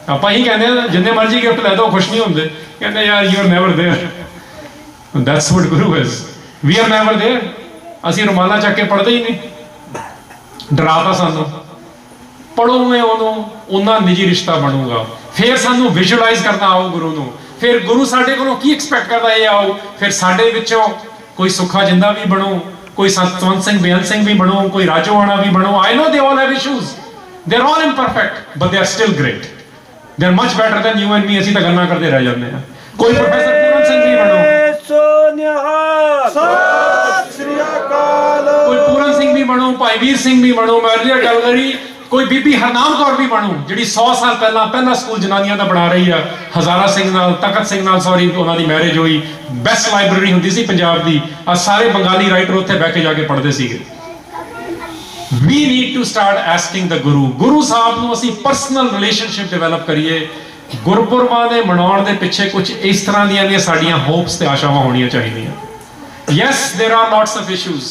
ਆਪਾਂ ਹੀ ਕਹਿੰਦੇ ਆ ਜਿੰਨੇ ਮਰਜ਼ੀ ਗਿਫਟ ਲੈ ਦੋ ਖੁਸ਼ ਨਹੀਂ ਹੁੰਦੇ, ਕਹਿੰਦੇ ਯਾਰ you are never there. That's what Guru is, we are never there. ਅਸੀਂ ਰੁਮਾਲਾ ਚੱਕ ਕੇ ਪੜ੍ਹਦੇ ਹੀ ਨਹੀਂ, ਡਰਾਤਾ ਸਾਨੂੰ। ਪੜੋਗੇ ਉਹਨੂੰ ਉਹਨਾਂ ਨਿੱਜੀ ਰਿਸ਼ਤਾ ਬਣੂਗਾ। ਫਿਰ ਸਾਨੂੰ ਵਿਜ਼ੂਅਲਾਈਜ਼ ਕਰਨਾ ਆਓ ਗੁਰੂ ਨੂੰ, ਫਿਰ ਗੁਰੂ ਸਾਡੇ ਕੋਲੋਂ ਕੀ ਐਕਸਪੈਕਟ ਕਰਦਾ ਇਹ ਆਓ। ਫਿਰ ਸਾਡੇ ਵਿੱਚੋਂ ਕੋਈ ਸੁੱਖਾ ਜਿੰਦਾ ਵੀ ਬਣੋ, ਕੋਈ ਸਤਵੰਤ ਸਿੰਘ ਬੇਅੰਤ ਸਿੰਘ ਵੀ ਬਣੋ, ਕੋਈ ਰਾਜੋਆਣਾ ਵੀ ਬਣੋ। I know they all have issues, they are all imperfect but they are still great, they are much better than you and me. ਅਸੀਂ ਤਾਂ ਗੱਲਾਂ ਕਰਦੇ ਰਹਿ ਜਾਂਦੇ ਹਾਂ। ਕੋਈ ਪ੍ਰੋਫੈਸਰ ਪੂਰਨ ਸਿੰਘ ਵੀ ਬਣੋ, ਕੋਈ ਪੂਰਨ ਸਿੰਘ ਵੀ ਬਣੋ, ਭਾਈ ਵੀਰ ਸਿੰਘ ਵੀ ਬਣੋ। ਮੈਂ ਅਰਲੀਅਰ ਗੱਲ ਕਰੀ, ਕੋਈ ਬੀਬੀ ਹਰਨਾਮ ਕੌਰ ਵੀ ਬਣੋ ਜਿਹੜੀ 100 ਸਾਲ ਪਹਿਲਾਂ ਪਹਿਲਾ ਸਕੂਲ ਜਨਾਨੀਆਂ ਦਾ ਬਣਾ ਰਹੀ ਆ। ਹਜ਼ਾਰਾ ਸਿੰਘ ਨਾਲ, ਤਖਤ ਸਿੰਘ ਨਾਲ ਸੌਰੀ ਉਹਨਾਂ ਦੀ ਮੈਰਿਜ ਹੋਈ। ਬੈਸਟ ਲਾਇਬ੍ਰੇਰੀ ਹੁੰਦੀ ਸੀ ਪੰਜਾਬ ਦੀ। ਆ ਸਾਰੇ ਬੰਗਾਲੀ ਰਾਈਟਰ ਉੱਥੇ ਬਹਿ ਕੇ ਜਾ ਕੇ ਪੜ੍ਹਦੇ ਸੀਗੇ। We need to start asking the Guru, Guru Sahib ਨੂੰ ਅਸੀਂ ਪਰਸਨਲ ਰਿਲੇਸ਼ਨਸ਼ਿਪ ਡਿਵੈਲਪ ਕਰੀਏ। ਗੁਰਪੁਰਬਾਂ ਦੇ ਮਨਾਉਣ ਦੇ ਪਿੱਛੇ ਕੁਝ ਇਸ ਤਰ੍ਹਾਂ ਦੀਆਂ ਵੀ ਸਾਡੀਆਂ ਹੋਪਸ ਤੇ ਆਸ਼ਾਵਾਂ ਹੋਣੀਆਂ ਚਾਹੀਦੀਆਂ। Yes, there are lots of issues,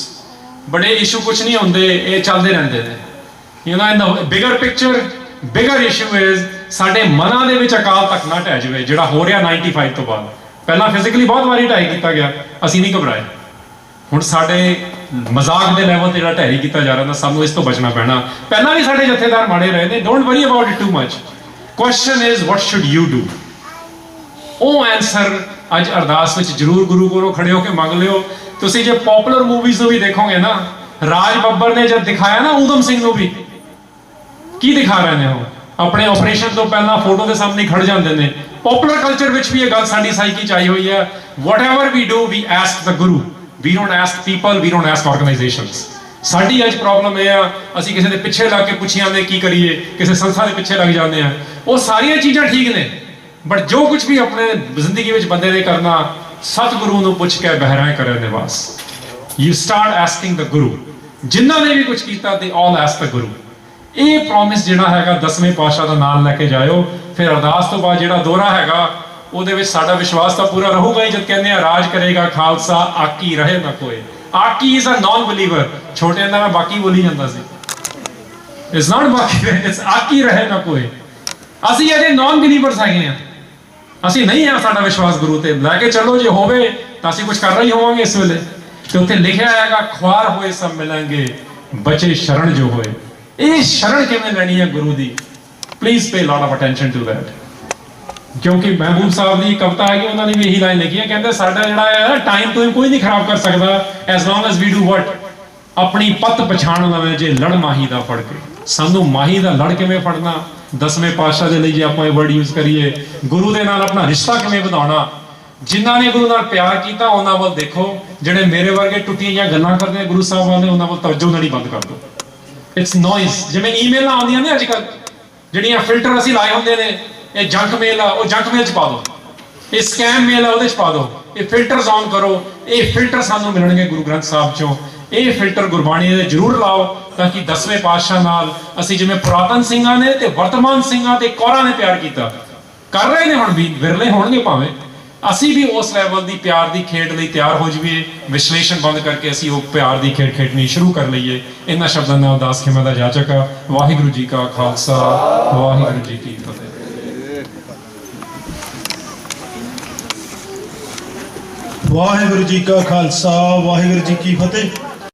but ਇਹ ਇਸ਼ੂ ਕੁਝ ਨਹੀਂ ਹੁੰਦੇ, ਇਹ ਚੱਲਦੇ ਰਹਿੰਦੇ ਨੇ। You know, in the bigger picture, bigger issue is ਸਾਡੇ ਮਨਾਂ ਦੇ ਵਿੱਚ ਅਕਾਲ ਤੱਕ ਨਾ ਢਹਿ ਜਾਵੇ ਜਿਹੜਾ ਹੋ ਰਿਹਾ 95 ਤੋਂ ਬਾਅਦ। ਪਹਿਲਾਂ ਫਿਜ਼ੀਕਲੀ ਬਹੁਤ ਵਾਰੀ ਢਾਈ ਕੀਤਾ ਗਿਆ, ਅਸੀਂ ਨਹੀਂ ਘਬਰਾਏ। ਹੁਣ ਸਾਡੇ ਮਜ਼ਾਕ ਦੇ ਲੈਵਲ ਤੇ ਜਿਹੜਾ ਢਹਿਰੀ ਕੀਤਾ ਜਾ ਰਿਹਾ ਨਾ, ਸਾਨੂੰ ਇਸ ਤੋਂ ਬਚਣਾ ਪੈਣਾ। ਪਹਿਲਾਂ ਵੀ ਸਾਡੇ ਜਥੇਦਾਰ ਮਾੜੇ ਰਹੇ ਨੇ, don't worry about it too much. Question is what should you do. ਉਹ ਆਨਸਰ ਅੱਜ ਅਰਦਾਸ ਵਿੱਚ ਜ਼ਰੂਰ ਗੁਰੂ ਕੋਲੋਂ ਖੜੇ ਹੋ ਕੇ ਮੰਗ ਲਿਓ। ਤੁਸੀਂ ਜੇ ਪਪੂਲਰ ਮੂਵੀਜ਼ ਨੂੰ ਵੀ ਦੇਖੋਗੇ ਨਾ, ਰਾਜ ਬੱਬਰ ਨੇ ਜਦ ਦਿਖਾਇਆ ਨਾ ਊਧਮ ਸਿੰਘ ਨੂੰ ਵੀ, ਕੀ ਦਿਖਾ ਰਹੇ ਨੇ ਉਹ ਆਪਣੇ ਆਪਰੇਸ਼ਨ ਤੋਂ ਪਹਿਲਾਂ ਫੋਟੋ ਦੇ ਸਾਹਮਣੇ ਖੜ ਜਾਂਦੇ ਨੇ। ਪਪੂਲਰ ਕਲਚਰ ਵਿੱਚ ਵੀ ਇਹ ਗੱਲ ਸਾਡੀ ਸਾਈਕੀ ਚ ਆਈ ਹੋਈ ਹੈ। Whatever we do we ask the Guru, we don't ask people, we don't ask organisations. ਸਾਡੀ ਅੱਜ ਪ੍ਰੋਬਲਮ ਇਹ ਆ, ਅਸੀਂ ਕਿਸੇ ਦੇ ਪਿੱਛੇ ਲੱਗ ਕੇ ਪੁੱਛੀਆਂ ਨੇ ਕੀ ਕਰੀਏ, ਕਿਸੇ ਸੰਸਥਾ ਦੇ ਪਿੱਛੇ ਲੱਗ ਜਾਂਦੇ ਆ। ਉਹ ਸਾਰੀਆਂ ਚੀਜ਼ਾਂ ਠੀਕ ਨੇ, ਬਟ ਜੋ ਕੁਝ ਵੀ ਆਪਣੇ ਜ਼ਿੰਦਗੀ ਵਿੱਚ ਬੰਦੇ ਨੇ ਕਰਨਾ, ਸਤਿਗੁਰੂ ਨੂੰ ਪੁੱਛ ਕੇ ਬਹਿਰਾਏ ਕਰੇ ਨਿਵਾਸ। ਯੂ ਸਟਾਰਟ ਆਸਕਿੰਗ ਦ ਗੁਰੂ। ਜਿਨ੍ਹਾਂ ਨੇ ਵੀ ਕੁਝ ਕੀਤਾ ਤੇ ਆਲ ਆਸਕ ਦ ਗੁਰੂ। ਇਹ ਪ੍ਰੋਮਿਸ ਜਿਹੜਾ ਹੈਗਾ 10ਵੇਂ ਪਾਤਸ਼ਾਹ ਦਾ ਨਾਮ ਲੈ ਕੇ ਜਾਇਓ। ਫਿਰ ਅਰਦਾਸ ਤੋਂ ਬਾਅਦ ਜਿਹੜਾ ਦੋਹਰਾ ਹੈਗਾ ਉਹਦੇ ਵਿੱਚ ਸਾਡਾ ਵਿਸ਼ਵਾਸ ਤਾਂ ਪੂਰਾ ਰਹੂਗਾ ਹੀ। ਜਦ ਕਹਿੰਦੇ ਆ ਰਾਜ ਕਰੇਗਾ ਖਾਲਸਾ, ਆਕੀ ਰਹੇ ਨਾ ਕੋਏ। ਆਕੀ ਇਜ਼ ਅ ਨਾਨ ਬਿਲੀਵਰ। ਛੋਟੇ ਹੁੰਦਾ ਮੈਂ ਬਾਕੀ ਬੋਲੀ ਜਾਂਦਾ ਸੀ। ਇਟਸ ਨਾਟ ਬਾਕੀ, ਇਟਸ ਆਕੀ ਰਹੇ ਨਾ ਕੋਏ। ਅਸੀਂ ਅਜੇ ਨਾਨ ਬਿਲੀਵਰਸ ਹੈਗੇ ਆ, ਅਸੀਂ ਨਹੀਂ ਆ। ਸਾਡਾ ਵਿਸ਼ਵਾਸ ਗੁਰੂ ਤੇ ਲੈ ਕੇ ਚੱਲੋ, ਜੇ ਹੋਵੇ ਤਾਂ ਅਸੀਂ ਕੁਝ ਕਰ ਰਹੇ ਹੋਵਾਂਗੇ ਇਸ ਵੇਲੇ। ਤੇ ਉੱਥੇ ਲਿਖਿਆ ਹੈਗਾ ਖੁਆਰ ਹੋਏ ਸਭ ਮਿਲਾਂਗੇ, ਬਚੇ ਸ਼ਰਨ ਜੋ ਹੋਏ। ਇਹ ਸ਼ਰਨ ਕਿਵੇਂ ਲੈਣੀ ਹੈ ਗੁਰੂ ਦੀ? Please pay lot of attention to that. ਕਿਉਂਕਿ ਮਹਿਬੂਬ ਸਾਹਿਬ ਦੀ ਕਵਿਤਾ ਹੈ ਕਿ ਉਹਨਾਂ ਨੇ ਵੀ ਇਹੀ ਲਾਈਨ ਲਿਖੀ ਹੈ, ਕਹਿੰਦੇ ਸਾਡਾ ਜਿਹੜਾ ਹੈ ਟਾਈਮ ਤੋਂ ਕੋਈ ਨਹੀਂ ਖਰਾਬ ਕਰ ਸਕਦਾ as long as we do what. ਆਪਣੀ ਪੱਤ ਪਛਾਣ ਲਵੇਂ ਜੇ ਲੜ ਮਾਹੀ ਦਾ ਫੜ ਕੇ। ਸਾਨੂੰ ਮਾਹੀ ਦਾ ਲੜ ਕਿਵੇਂ ਫੜਨਾ? 10ਵੇਂ ਪਾਤਸ਼ਾਹ ਦੇ ਲਈ ਜੇ ਆਪਾਂ ਇਹ ਵਰਡ ਯੂਜ਼ ਕਰੀਏ, ਗੁਰੂ ਦੇ ਨਾਲ ਆਪਣਾ ਰਿਸ਼ਤਾ ਕਿਵੇਂ ਵਧਾਉਣਾ? ਜਿਨ੍ਹਾਂ ਨੇ ਗੁਰੂ ਨਾਲ ਪਿਆਰ ਕੀਤਾ ਉਹਨਾਂ ਵੱਲ ਦੇਖੋ। ਜਿਹੜੇ ਮੇਰੇ ਵਰਗੇ ਟੁੱਟੀਆਂ ਜਿਹੀਆਂ ਗੱਲਾਂ ਕਰਦੇ ਆ ਗੁਰੂ ਸਾਹਿਬ ਵਾਲੇ, ਉਹਨਾਂ ਵੱਲ ਤਵੱਜੋ ਦੇਣੀ ਬੰਦ ਕਰ ਦਿਓ। It's noise. ਜਿਵੇਂ ਈਮੇਲਾਂ ਆਉਂਦੀਆਂ ਨੇ ਅੱਜ ਕੱਲ੍ਹ, ਜਿਹੜੀਆਂ ਫਿਲਟਰ ਅਸੀਂ ਲਾਏ ਹੁੰਦੇ ਨੇ, ਇਹ ਜੰਕ ਮੇਲ ਆ, ਉਹ ਜੰਕ ਮੇਲ 'ਚ ਪਾ ਦਿਓ। ਇਹ ਸਕੈਮ ਮੇਲ ਆ, ਉਹਦੇ 'ਚ ਪਾ ਦਿਓ। ਇਹ ਫਿਲਟਰਸ ਔਨ ਕਰੋ। ਇਹ ਫਿਲਟਰ ਸਾਨੂੰ ਮਿਲਣਗੇ ਗੁਰੂ ਗ੍ਰੰਥ ਸਾਹਿਬ 'ਚੋਂ। ਇਹ ਫਿਲਟਰ ਗੁਰਬਾਣੀ ਦੇ ਜ਼ਰੂਰ ਲਾਓ, ਤਾਂ ਕਿ 10ਵੇਂ ਪਾਤਸ਼ਾਹ ਨਾਲ ਅਸੀਂ ਜਿਵੇਂ ਪੁਰਾਤਨ ਸਿੰਘਾਂ ਨੇ ਤੇ ਵਰਤਮਾਨ ਸਿੰਘਾਂ ਤੇ ਕੌਰਾਂ ਨੇ ਪਿਆਰ ਕੀਤਾ, ਕਰ ਰਹੇ ਨੇ, ਹੁਣ ਵੀ ਵਿਰਲੇ ਹੋਣਗੇ ਭਾਵੇਂ, ਅਸੀਂ ਵੀ ਉਸ ਲੈਵਲ ਦੀ ਪਿਆਰ ਦੀ ਖੇਡ ਲਈ ਤਿਆਰ ਹੋ ਜਾਈਏ। ਵਿਸ਼ਲੇਸ਼ਣ ਬੰਦ ਕਰਕੇ ਅਸੀਂ ਉਹ ਪਿਆਰ ਦੀ ਖੇਡ ਖੇਡਣੀ ਸ਼ੁਰੂ ਕਰ ਲਈਏ। ਇਹਨਾਂ ਸ਼ਬਦਾਂ ਨਾਲ ਦਾਸ ਖਿਮਾ ਦਾ ਜਾਚਕ। ਵਾਹਿਗੁਰੂ ਜੀ ਕਾ ਖਾਲਸਾ, ਵਾਹਿਗੁਰੂ ਜੀ ਕੀ ਫਤਿਹ। ਵਾਹਿਗੁਰੂ ਜੀ ਕਾ ਖਾਲਸਾ, ਵਾਹਿਗੁਰੂ ਜੀ ਕੀ ਫਤਿਹ।